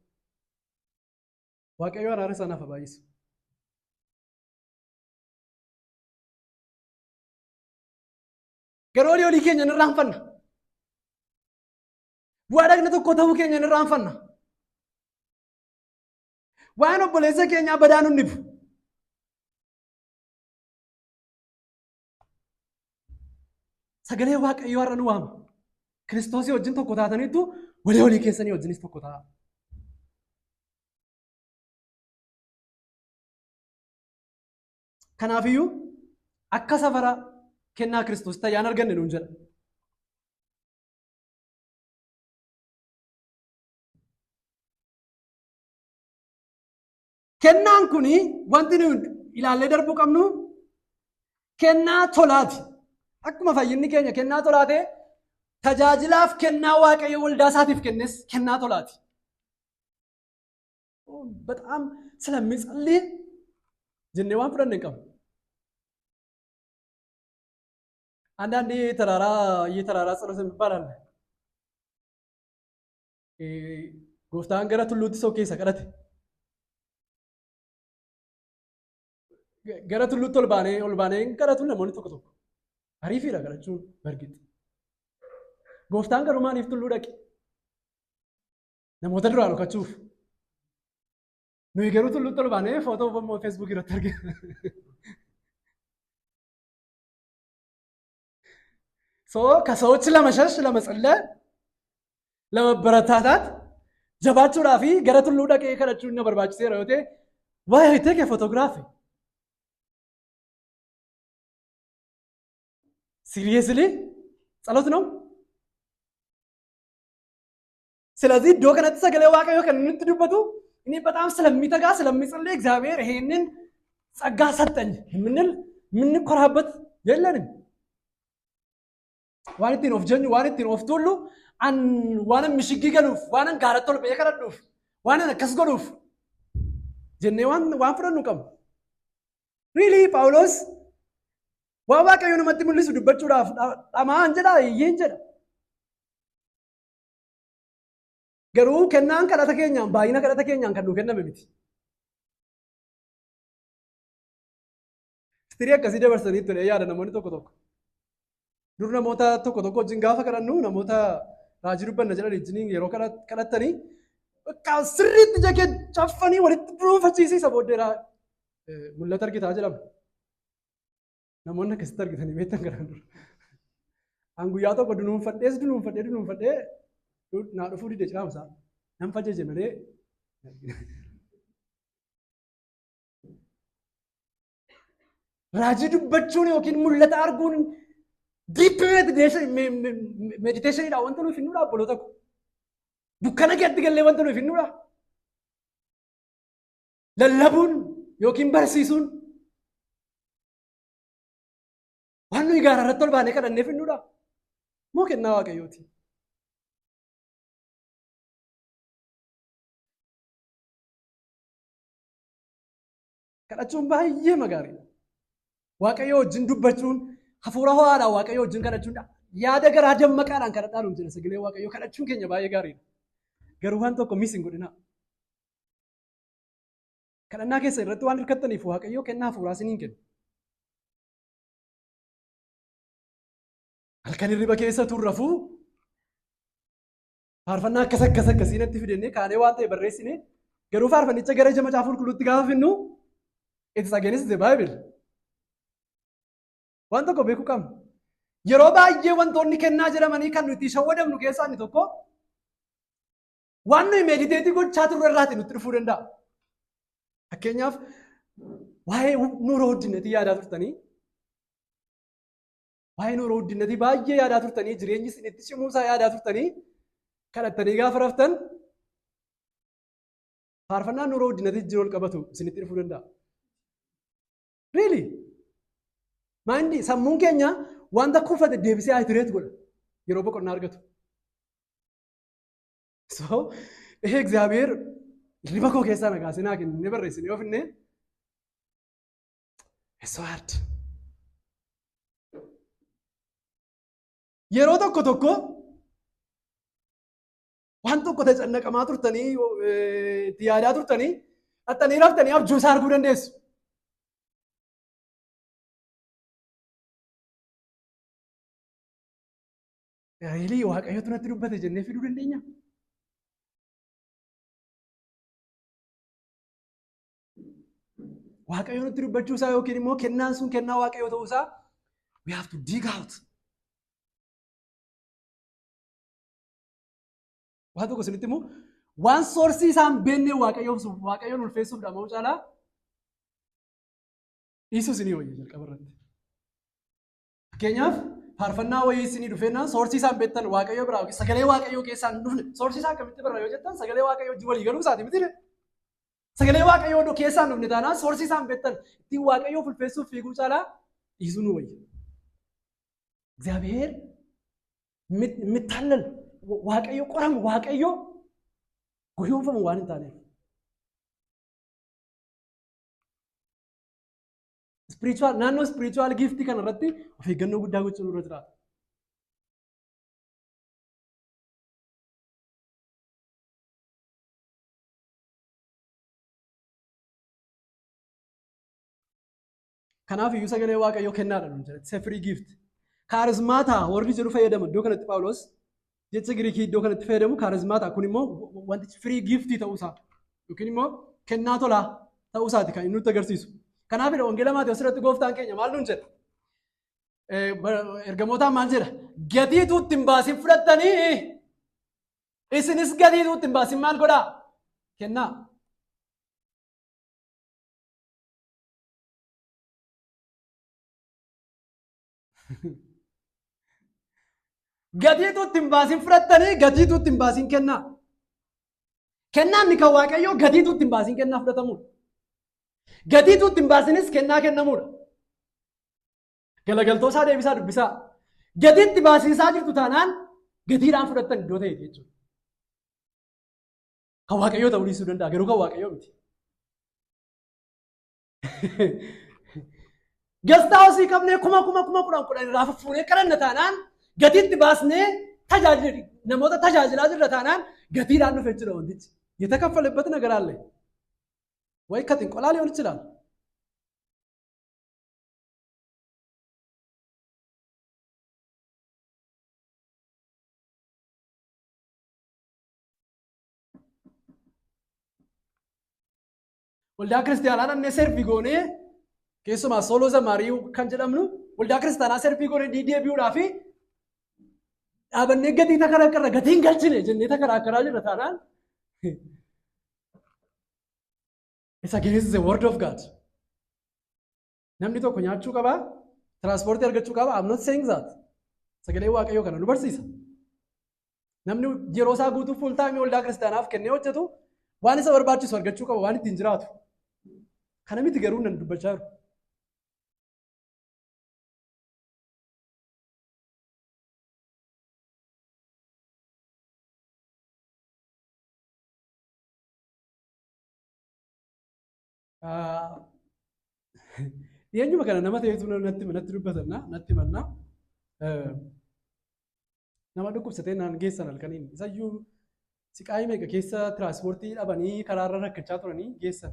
Waaqayyo araara sanaaf haa baay'isu. Garuu olii keenya ni irraanfanna. Bu'aa dhagna tokko ta'uu keenya ni irraanfanna. Waan obboleessa keenyaa badaa nu dhibu. Sagalee Waaqayyoo har'a nu waama. Kiristoosii wajjin tokko taataniitu walii keessanii wajjinis tokko ta'a. Kanaafiyyuu akka safara kennaa Kiristoos tayyaan arganne nuun jedha. Kennaan kuni wanti nuyi ilaallee darbuu qabnu kennaa tolaati. Akkuma fayyinni keenya kennaa tolaatee tajaajilaaf kennaa Waaqayyo waldaa isaatiif kennes kennaa tolaati. በጣም ስለሚጸልይ ጀነዋን ፍረን እንቀም አንዳንዴ የተራራ ጸሎት የሚባል ጎፍታን ገረ ቱሉት ሰው ኬሰ ቀረት ገረ ቱሉት ኦልባኔ ቀረቱን ለሞኒ ቶኮ ቶኮ አሪፊራ ገረቹ በርግጥ ጎፍታን ገሩ ማን ይፍቱሉ ደቂ ነሞተ ድሮ አልከቹፍ ነው ይገሩ ቱሉት ኦልባኔ ፎቶ ፌስቡክ ይረተርገ ከሰዎች ለመሸሽ ለመጸለይ ለመበረታታት ጀባቹ ራፊ ገረቱሉ ደቂ ከረቹ ነው በርባቹ ሲሮቴ ዋይ ቴክ ፎቶግራፊ ሲሪየስሊ ጸሎት ነው። ስለዚህ ዶከነት ሰገለ ዋቀዮ ከንንትዱበቱ እኔ በጣም ስለሚተጋ ስለሚጸልይ እግዚአብሔር ይሄንን ጸጋ ሰጠኝ ምን ኮራበት የለንም። ዋንቲን ኦፍ ጀኝ ዋንቲን ኦፍ ቱሉ አን ዋንም ምሽጊገሉፍ ዋንን ጋረቶል በየከረዱፍ ዋንን ከስጎዱፍ ጀኔዋን ዋንፍረኑ ቀም ሪሊ ጳውሎስ waaqayyo namatti mul'isu dubbachuudhaaf dhamaan jedha iyyeen jedha. Garuu kennaan kadhata keenyaan baay'ina kadhata keenyaan kan nuu kenname miti. Istirii akkasii dabarsanii ture yaada namoonni tokko tokko. Dur namoota tokko tokko wajjin gaafa kadhannu namoota raajii dubbanna jedhan wajjin yeroo kadhattanii sirriitti jakee caffanii walitti dhuunfachiisiisa booddeedhaa mul'ata argitaa jedhama. namoonni akkasitti argitanii beektan garan dura. An guyyaa tokko dunuunfadhee naa dhufuu dide ciraamsaa nan fajeje malee. Raajii dubbachuun yookiin mul'ata arguun deep meditationidha wanta nuuf hinnuudha obboloota ko. Dukkana keetti gallee wanta nuuf hinnuudha. Lallabuun yookiin barsiisuun waan nuyi gaara irratti ol baanee kadhanneef hinnuudha. Moo kennaa Waaqayyooti. Kadhachuun baay'ee magaariidha. Waaqayyo wajjin dubbachuun hafuura ho'aadhaan Waaqayyo wajjin kadhachuun yaada garaa dammaqaadhaan kadhadhaa nuun jedha sagalee Waaqayyo kadhachuun keenya baay'ee gaariidha. Garuu waan tokko miis hin godhinaa. Kadhannaa keessa irratti waan hirkattaniif Waaqayyo kennaa hafuuraa isiniin kenna. Halkan hirriba keessa turrafuu faarfannaa akkasii natti fidennee kaanee waan ta'e barreessine garuu faarfannicha gara ija macaafa qulqulluutti gaafa finnu it's against the Bible. Waan tokko beekuu qabna. Yeroo baay'ee wantoonni kennaa jedhamanii kan nuti shawwadamnu keessaa inni tokko waan nuyi meediteetii gochaa turre irraati nutti dhufuu danda'a. Fakkeenyaaf waa'ee nuura wuddinnatii yaadaa turtanii waa'ee nuura wuddinnatii baay'ee yaadaa turtanii jireenyi isin itti cimuusaa yaadaa turtanii kadhattanii gaafa raftan faarfannaan nuroo guddinatti jiru ol qabatu isinitti dhufuu danda'a. Really? Maandi sammuun keenya wanta kuufate deebisee itireet godha yeroo boqonnaa argatu. So እግዚአብሔር riba koo keessaa nagaasee naa kenne barreessine yoo finne it's so hard. Yeroo tokko tokko waan tokko cannaqamaa turtanii itti yaadaa turtanii dhattanii raftanii abjuu isaa arguu dandeessu. Reelii waaqayyotu natti dubbate jennee fiduu dandeenya. Waaqayyo nutti dubbachuu isaa yookiin immoo kennaan sun kennaa waaqayyoo ta'uu isaa we have to dig out. Waan tokko isinitti immoo waan soorsii isaan beennee waaqayyoon ulfeessuuf dhama'uu caalaa dhiisuu isinii wayya jalqaba irratti. Fakkeenyaaf faarfannaa wayii isinii dhufeennaan soorsii isaan beektan waaqayyoo biraa yookiin sagalee waaqayyoo keessaan dhufne soorsii isaa akkamitti barra yoo jettan sagalee waaqayyoo wajjin walii galuu isaati miti. Sagalee waaqayyoo keessaan dhufne taanaan soorsii isaan beektan ittiin waaqayyoo ulfeessuuf fiiguu caalaa dhiisuu nu wayya. እግዚአብሔር የሚታለል waaqayyo qoramu waaqayyo guyyoonfamu waan hin taaneef. Naannoo spiritual gift kana irratti of eeggannoo guddaa gochuun irra jiraata. Kanaaf iyyuu sagalee waaqayyoo kennaadha nuun jedha. It's a free gift. Kaarizmaata warri jedhu fayyadama iddoo kanatti Phaawulos jecha Giriikii iddoo kanatti fayyadamu kaarizmaata kun immoo wantichi free gift ta'uusaa yookiin immoo kennaa tolaa ta'uusaati kan inni nutti agarsiisu. Kanaafidha wangeela Maatewos irratti gooftaan keenya maal nuun jedha? Ergamootaan maal jedha? Gatiitu itti hin baasin fudhattanii isinis gatiitu itti hin baasin maal godhaa? Kennaa. Gatiitu itti hin baasin fudhattanii gatiitu itti hin baasin kennaa. Kennaan ni kan waaqayyoo gatiitu itti hin baasin kennaa fudhatamuudha. Gatiitu itti hin baasinis kennaa kennamuudha. Galagaltoo isaa deebisaa dubbisaa. Gatiitti baasisaa jirtu taanaan gatiidhaan fudhattan iddoo ta'e jechuudha. Kan waaqayyoo ta'uu dhiisuu danda'a garuu kan waaqayyoo miti. Gastaa hosii qabnee kuma kudhan irraa fuunee kadhanna taanaan gatiitti baasnee namoota tajaajilaa jirra taanaan gatiidhaan dhufe jechuudha wantichi. የተከፈለበት ነገር አለ ወይ ከጥንቆላ ሊሆን ይችላል። waldaa kiristaanaa dhannee servii goonee keessumaa sooloo zamaarii kan jedhamnu waldaa kiristaanaa servii goonee deebi'uudhaa fi dhaabannee gatii takaraakkarra gatiin galchine jennee takaraakkaraa jirra taanaan it's against the word of God. Namni tokko nyaachuu qaba, transportii argachuu qaba. I'm not saying that. Sagalee waaqayyoo kana nu barsiisa. Namni yeroo isaa guutuu full time waldaa kiristaanaaf kennee hojjetu waan isa barbaachisu argachuu qaba, waan ittiin jiraatu. Kana miti garuu nan dubbachaa jiru. Eenyuma kana nama ta'etu natti dubbatanna natti manna nama dhukkubsatee naan geessan halkaniin isayyuu siqaayii meeqa keessa tiraanspoortii dhabanii karaarra rakkachaa turanii geessan.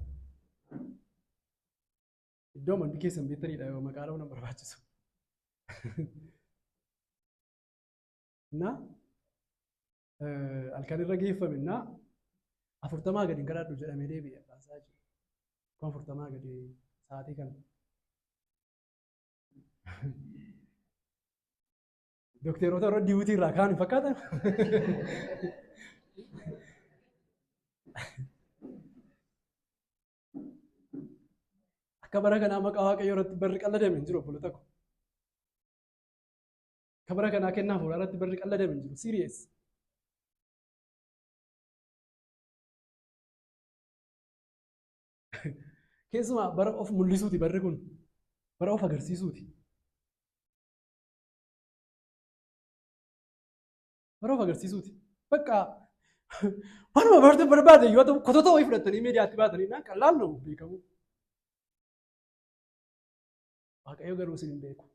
Iddoo manni keessan beektaniidha yoo maqaa dha'uu nan barbaachisu. Na halkanirra geeffame na 40 gadi kadhadhu jedhamee deebi'e baasaa jiru. 40 gadi sa'aatii kana. Dokteerota irra diiwutii irraa kaan hin fakkaatan. Akka bara kanaa maqaa waaqayyoo irratti barri qalladame hin jiru obbolota ko. Akka bara kanaa kennaa fuudhaa irratti barri qalladame hin jiru. Serious. Keessumaa bara of mul'isuuti barri kun. Bara of agarsiisuuti. Bara of agarsiisuuti. Bakka wanuma bartuu barbaade yoo ta'u kotota wayii fudhatanii miidiyaatti baatanii naan qallaan nu beekamu. Waaqayyo garuu isin hin beeku.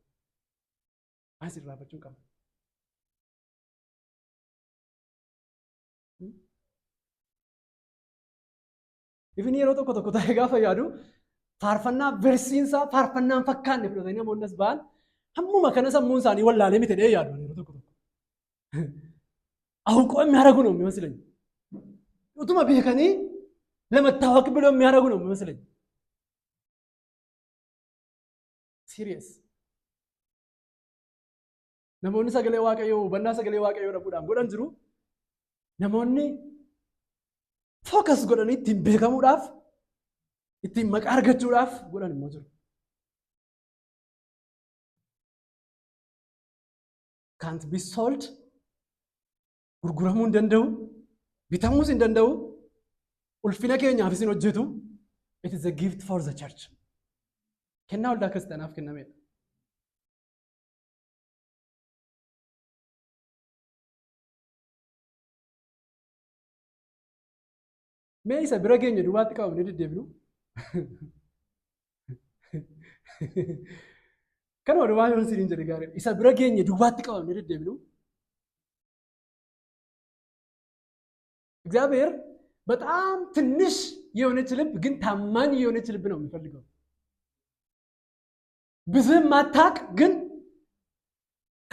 As irraa bachuu qaba. Ifni yeroo tokko tokko ta'ee gaafa yaadu faarfannaa versiinsaa faarfannaan fakkaanne fudhatanii namoonni as ba'an hammuma kana sammuun isaanii wallaalee miti dhee yaadu yeroo tokko tokko. Awuqoo የሚያደርጉ ነው የሚመስለኝ. Utuma beekanii ለመታወቅ ብለው የሚያደርጉ ነው የሚመስለኝ. Serious. Namoonni sagalee waaqayyoo hubannaa sagalee waaqayyoo dhabuudhaan godhan jiru. Namoonni focus godhanii ittiin beekamuudhaaf ittiin maqaa argachuudhaaf godhan immoo jiru. Can't be sold. Gurguramuu hin danda'u. Bitamuus hin danda'u. Ulfina keenyaaf isin hojjetu. It is a gift for the church. Kennaa waldaa kiristaanaaf kennamedha. Mee isa bira geenye duwwaatti qabamnee deddeebinu. Kanuma duwwaa yoon siriin jedhe gaariidha. Isa bira geenye duwwaatti qabamnee deddeebinu. እግዚአብሔር በጣም ትንሽ የሆነች ልብ ግን ታማኝ የሆነች ልብ ነው የሚፈልገው። ብዙም ማታቅ ግን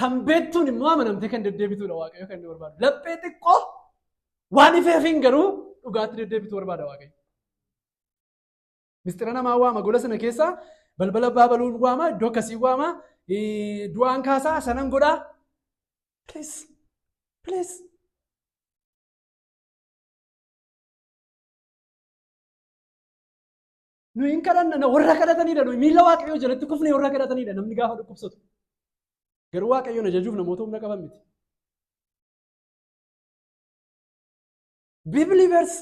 ከምቤቱን ማመነም ተከንደደቢቱ ነው ዋቀዮ ከንደወርባዱ ለጴጥቆ ዋኒ ፌፊንገሩ ዱጋት ደደቢቱ ወርባዳ ዋቀዮ ሚስጥረና ማዋማ ጎለሰነ ኬሳ በልበለ ባበሉን ዋማ ዶከሲ ዋማ ዱአን ካሳ ሰነን ጎዳ ፕሊዝ nu in kadhanna warra kadhatanidha nu miila waaqayyo jalatti kufne warra kadhatanidha namni gaafa dhukkubsatu garuu waaqayyo na jajuuf namoota humna qaban miti. Be believers.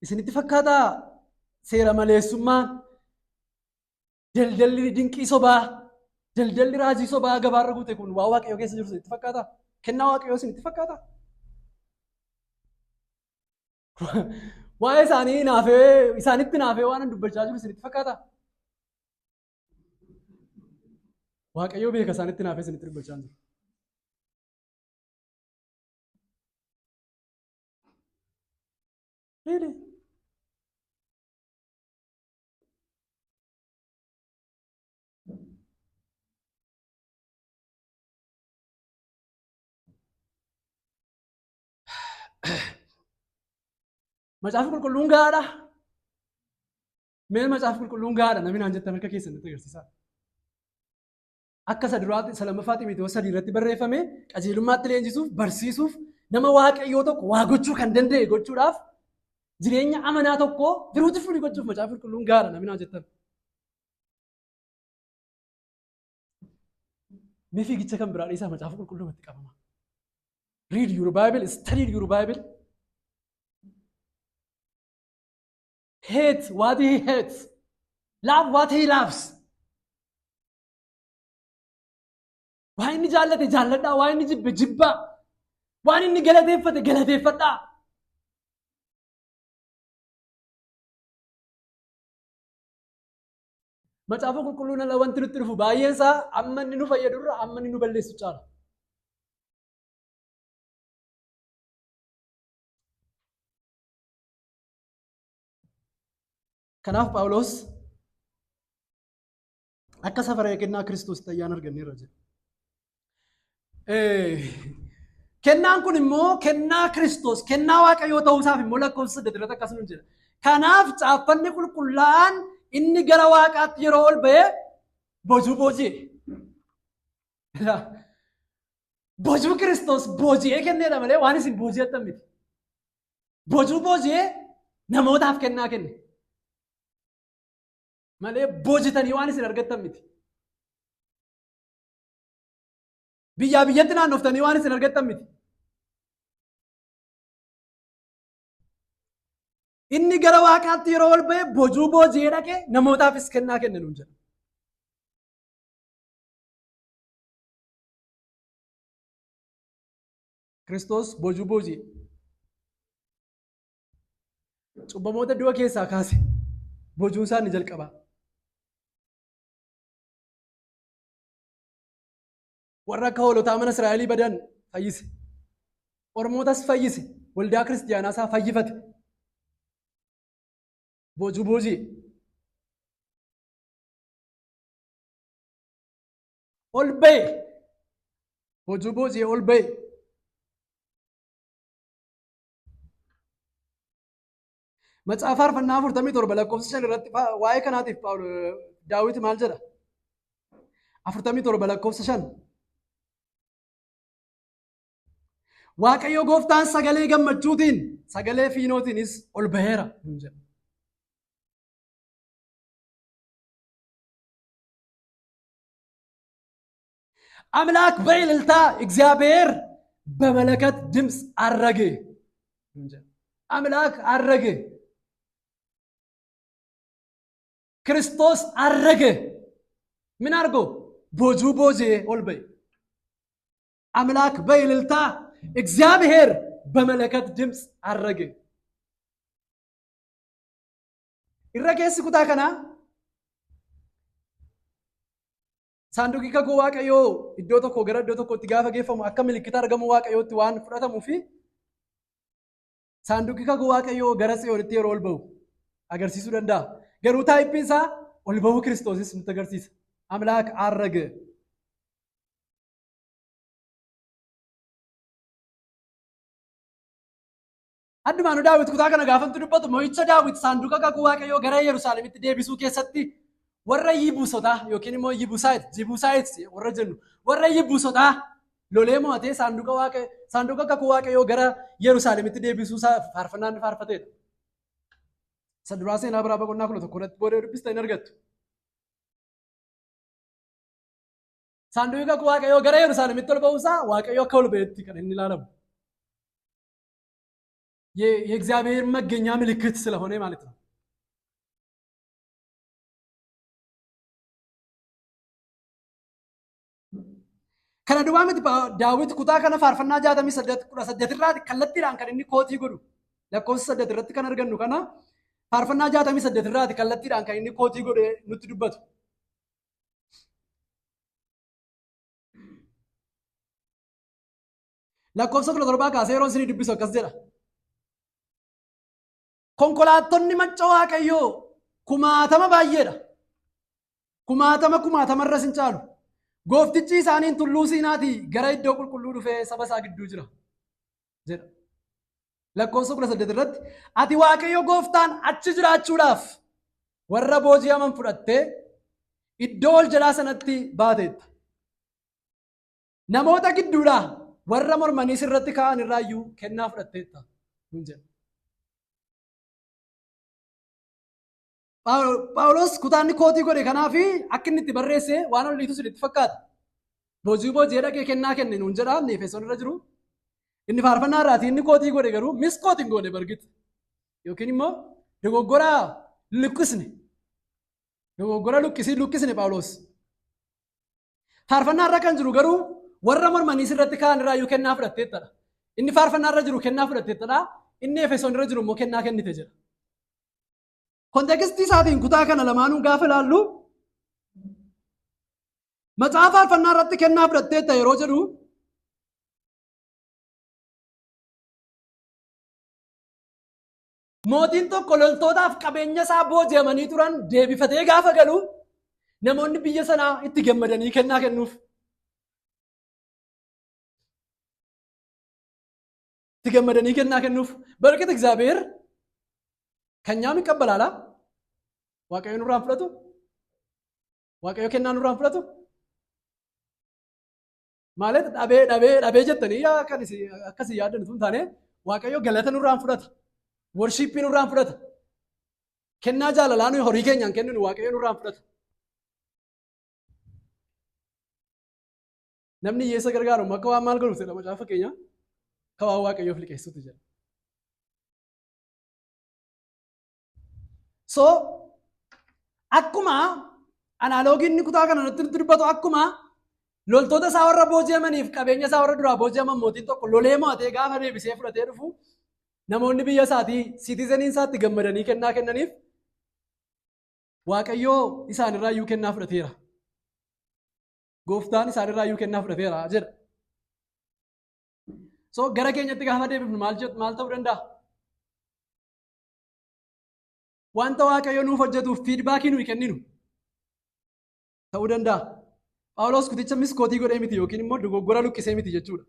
Isinitti fakkaataa seera maleessummaan daldalli dinqii sobaa daldalli raajii sobaa gabaarra guute kun waa waaqayyo keessa jiru isinitti fakkaata? Kennaa waaqayyo isinitti fakkaata? Waa'ee isaanii naafee isaanitti naafee waan dubbachaa jiru isinitti fakkaata? Waaqayyo beeka isaanitti naafee isinitti dubbachaa jiru. Really? Macaafa qulqulluun gaadha. Mee macaafa qulqulluun gaadha namni naan jettan akka keessanitti agarsiisa. Akka isa duraatti isa lammaffaa Xiimotewos 3 irratti barreeffame qajeelummaatti leenjisuuf barsiisuuf nama waaqayyoo tokko waa gochuu kan danda'e gochuudhaaf jireenya amanaa tokko biruutiif gochuuf macaafa qulqulluun gaadha namni naan jettan. Mee fiigicha kan biraa dhiisaa macaafa qulqulluumatti qabama. Read your Bible, study your Bible. Hate what he hates. Love what he loves. Waan inni jaallate jaalladhaa, waan inni jibbe jibbaa. Waan inni galateeffate galateeffadhaa. Macaafa qulqulluun ala wanti nutti dhufu baay'een isaa amma inni nu fayyadurra amma inni nu balleessu caala. Kanaaf Phaawulos akka safara kennaa Kiristoos tayyaan arganneerra jedha. Kennaan kun immoo kennaa Kiristoos kennaa waaqayyoo ta'uusaaf immoo lakkoofsa 8 irratti akkas nuun jedha. Kanaaf caaffanni qulqullaa'aan inni gara waaqaatti yeroo ol ba'ee bojuu booji'e. Bojuu Kiristoos booji'ee kenneedha malee waan isin booji'attan miti. Bojuu booji'ee namootaaf kennaa kenne. Malee boojitanii waan isin argattan miti. Biyyaa biyyatti naannoftanii waan isin argattan miti. Inni gara Waaqaatti yeroo ol ba'e bojuu booji'ee dhaqee namootaafis kennaa kenne nuun jedha. Kiristoos bojuu booji'e. Cubbamoota du'a keessaa kaase. Bojuun isaa ni jalqabaa. Warra akka hoolotaa mana Israa'elii badan fayyise. Ormootas fayyise. Waldaa kiristiyaanaa isaa fayyifate. Bojuu booji'e. Ol ba'e. Bojuu booji'e ol ba'e. Macaafa faarfannaa 47 lakkoofsa 5 irratti waa'ee kanaatiif Daawit maal jedha? 47 lakkoofsa 5. Waaqayyo gooftaan sagalee gammachuutiin sagalee fiinootiinis ol ba'eera. አምላክ በእልልታ እግዚአብሔር በመለከት ድምፅ አረገ። አምላክ አረገ። ክርስቶስ አረገ። ምን አርጎ? ቦጁ ቦጄ ኦል በይ። አምላክ በእልልታ እግዚአብሔር በመለከት ድምፅ አረገ። ኢረኬስ ኩታ ከና ሳንዱቂ ከጎ ዋቀዮ ኢዶ ቶኮ ገረ ኢዶ ቶኮ ቲጋፈ ገፈሙ አከ ምልክት አርገሙ ዋቀዮቲ ዋን ፍረተሙ ፊ ሳንዱቂ ከጎ ዋቀዮ ገረ ጽዮንቲ ሮል በው አገርሲሱ ደንዳ ገሩ ታይፒንሳ ኦል በው ክርስቶስስ ምተገርሲስ አምላክ አረገ። አድማኑ ዳዊት ኩታ ከነ ጋፈንቱ ድበቱ ሞይቸ ዳዊት ሳንዱቀ ከጎ ዋቀዮ ገረ ኢየሩሳሌም ትዴቢሱ ከሰቲ warra yibuusota yookiin immoo jibuusaayit warra jennu warra yibuusota lolee mo'atee saanduqa kakuu waaqayyoo gara Yerusaalemitti deebisuu faarfannaan faarfateedha. Saduraa seenaa biraa boqonnaa 11 irratti booda dubbista hin argattu. Saanduqi kakuu waaqayyoo gara Yerusaalemitti ol ba'uusaa waaqayyoo akka ol ba'etti kan inni ilaalamu. የእግዚአብሔር መገኛ ምልክት ስለሆነ ማለት ነው። Kana duwwaa miti Daawit kutaa kana faarfannaa 68 irraa kallattiidhaan kan inni kootii godhu lakkoofsa 8 irratti kan argannu kana faarfannaa 68 irraa kallattiidhaan kan inni kootii godhe nutti dubbatu. Lakkoofsa 17 kaasee yeroo isin dubbisu akkas jedha. Konkolaattonni macca waaqayyoo kumaatama baay'eedha. Kumaatama irra sin caalu. Gooftichi isaaniin tulluu Siinaati gara iddoo qulqulluu dhufee saba isaa gidduu jira jedha. Lakkoofsa 18 irratti ati waaqayyo gooftaan achi jiraachuudhaaf warra booji'aman fudhattee iddoo ol jalaa sanatti baateetta. Namoota gidduudhaa warra mormanii sirratti ka'an irraayyuu kennaa fudhatteetta jedha. Phaawulos kutaanni kootii godhe kanaafi akka inni itti barreesse waan olliitu sitti fakkaata. Bojii dhaqee kennaa kenne nuun jedha inni Efesoon irra jiru. Inni faarfannaa irraati inni kootii godhe garuu mis kootiin godhe bargit. Yookiin immoo dogoggora luqqisne. Dogoggora luqqisne Phaawulos. Faarfannaa irra kan jiru garuu warra mormanii sirratti ka'an irraayyuu kennaa fudhatteettadha. Inni faarfannaa irra jiru kennaa fudhatteettadha. Inni Efesoon irra jiru immoo kennaa kennite jedha. Kontekstii isaatiin kutaa kana lamaanuu gaafa ilaallu macaafa faarfannaa irratti kennaa fudhatteetta yeroo jedhu mootiin tokko loltootaaf qabeenya isaa booji'amanii turan deebifatee gaafa galu namoonni biyya sanaa itti gammadanii kennaa kennuuf. Itti gammadanii kennaa kennuuf barkata እግዚአብሔር ከኛም ይቀበላል። waaqayyo nurraan fudhatu waaqayyo kennaa nurraan fudhatu ማለት dhabee jettanii kan akkasii yaaddan tun taane waaqayyo galata nurraan fudhata worshipii nurraan fudhata kennaa jaalalaa nuyi horii keenyaan kenninu waaqayyo nurraan fudhata. Namni hiyyeessa gargaaru akka waan maal godhuuf jedha macaafa keenya akka waan waaqayyoof liqeessuutti jedha. So akkuma anaaloogiin kutaa kana irratti dubbatu akkuma loltoota isaa warra booji'amaniif qabeenya isaa warra duraa booji'aman mootiin tokko lolee mo'atee gaafa deebisee fudhatee dhufu namoonni biyya isaatii siitizeniin isaatti gammadanii kennaa kennaniif waaqayyoo isaanirraa iyyuu kennaa fudhateera. Gooftaan isaanirraa iyyuu kennaa fudhateera jedha. So gara keenyatti gaafa deebifnu maal ta'uu danda'a? Wanta waaqayyo nuuf hojjetuuf fiidbaakii nuyi kenninu ta'uu danda'a. Phaawulos kuticha miskootii godhee miti yookiin immoo dogoggora luqqisee miti jechuudha.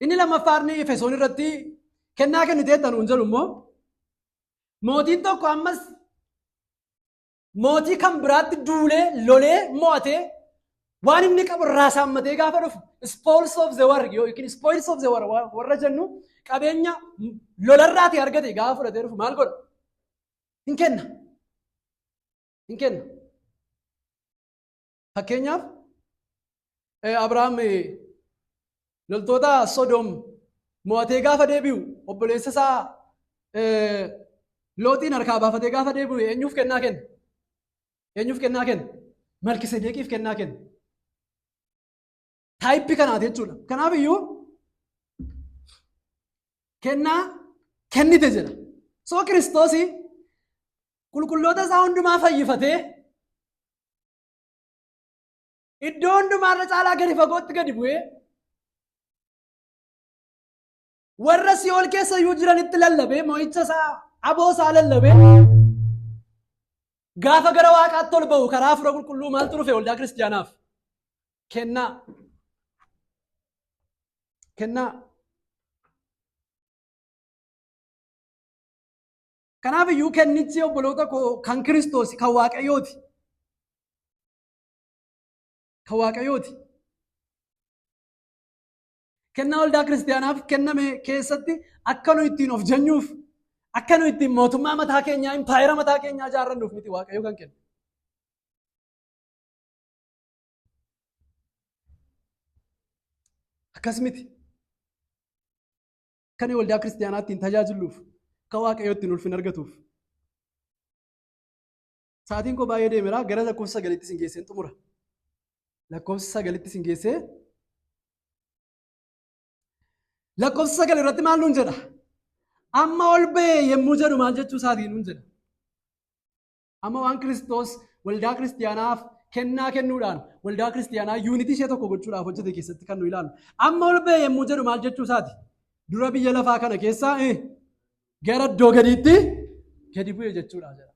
Inni lammaffaan Efesoon irratti kennaa kenniteetta nuun jedhu immoo mootiin tokko ammas mootii kan biraatti duulee lolee mo'atee waan inni qabu irraa saammatee gaafa dhufu spoils of the war yookiin spoils of the war warra jennu qabeenya lolarraati argate gaafa fudhatee dhufu maal godha? Hin kenna. Fakkeenyaaf Abrahaam loltoota Sodoom mo'atee gaafa deebi'u obboleessa isaa Looxiin harkaa baafatee gaafa deebi'u eenyuuf kennaa kenna? Malkiseedeqiif kennaa kenna. Taayippii kanaati jechuudha. Kanaaf iyyuu kennaa kennite jedha. Soo Kiristoosii qulqulloota isaa hundumaa fayyifatee iddoo hundumaarra caalaa gadi fagootti gadi bu'ee warra Si'ool keessa iyyuu jiranitti lallabee mo'icha isaa aboo isaa lallabee gaafa gara waaqaatti ol ba'u karaa fura qulqulluu maaltu dhufe waldaa kiristiyaanaaf? Kennaa. Kanaaf iyyuu kennichi obboloota koo kan Kiristoos kan Waaqayyooti. Kennaa waldaa kiristiyaanaaf kenname keessatti akka nu ittiin of jajnuuf akka nu ittiin mootummaa mataa keenyaa impaayera mataa keenyaa ijaarrannuuf miti Waaqayyo kan kennu. Akkas miti. Kan waldaa kiristiyaanaa ittiin tajaajiluuf kan Waaqayyo ittiin ulfina argatuuf. Sa'aatiin koo baay'ee deemeera gara lakkoofsa 9tti isin geesseen xumura. Lakkoofsa 9tti isin geessee lakkoofsa 9 irratti maal nuun jedha? Amma ol ba'e yemmuu jedhu maal jechuu isaatiin nuun jedha? Amma waan Kiristoos waldaa kiristiyaanaaf kennaa kennuudhaan waldaa kiristiyaanaa yuunitii ishee tokko gochuudhaaf hojjete keessatti kan nu ilaallu. Amma ol ba'e yemmuu jedhu maal jechuu isaati? Dura biyya lafaa kana keessaa gara iddoo gadiitti gadi bu'e jechuudha jedha.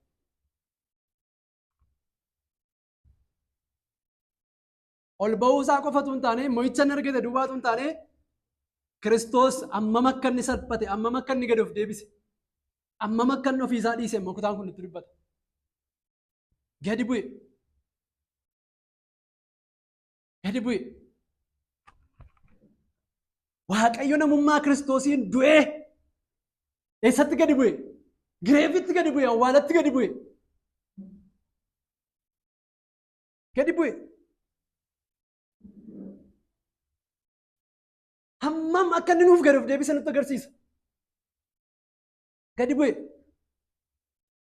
Ol ba'uu isaa qofatu hin taane mo'icha inni argate duwwaatu hin taane Kiristoos ammam akka inni salphate ammam akka inni gadi of deebise ammam akka inni ofiisaa dhiise immoo kutaan kun itti dubbata. Gadi bu'e. Waaqayyo namummaa Kiristoosiin du'ee eessatti gadi bu'e? Gireefitti gadi bu'e, awwaalatti gadi bu'e. Hammam akka inni nuuf gadi of deebise nutti agarsiisa. Gadi bu'e.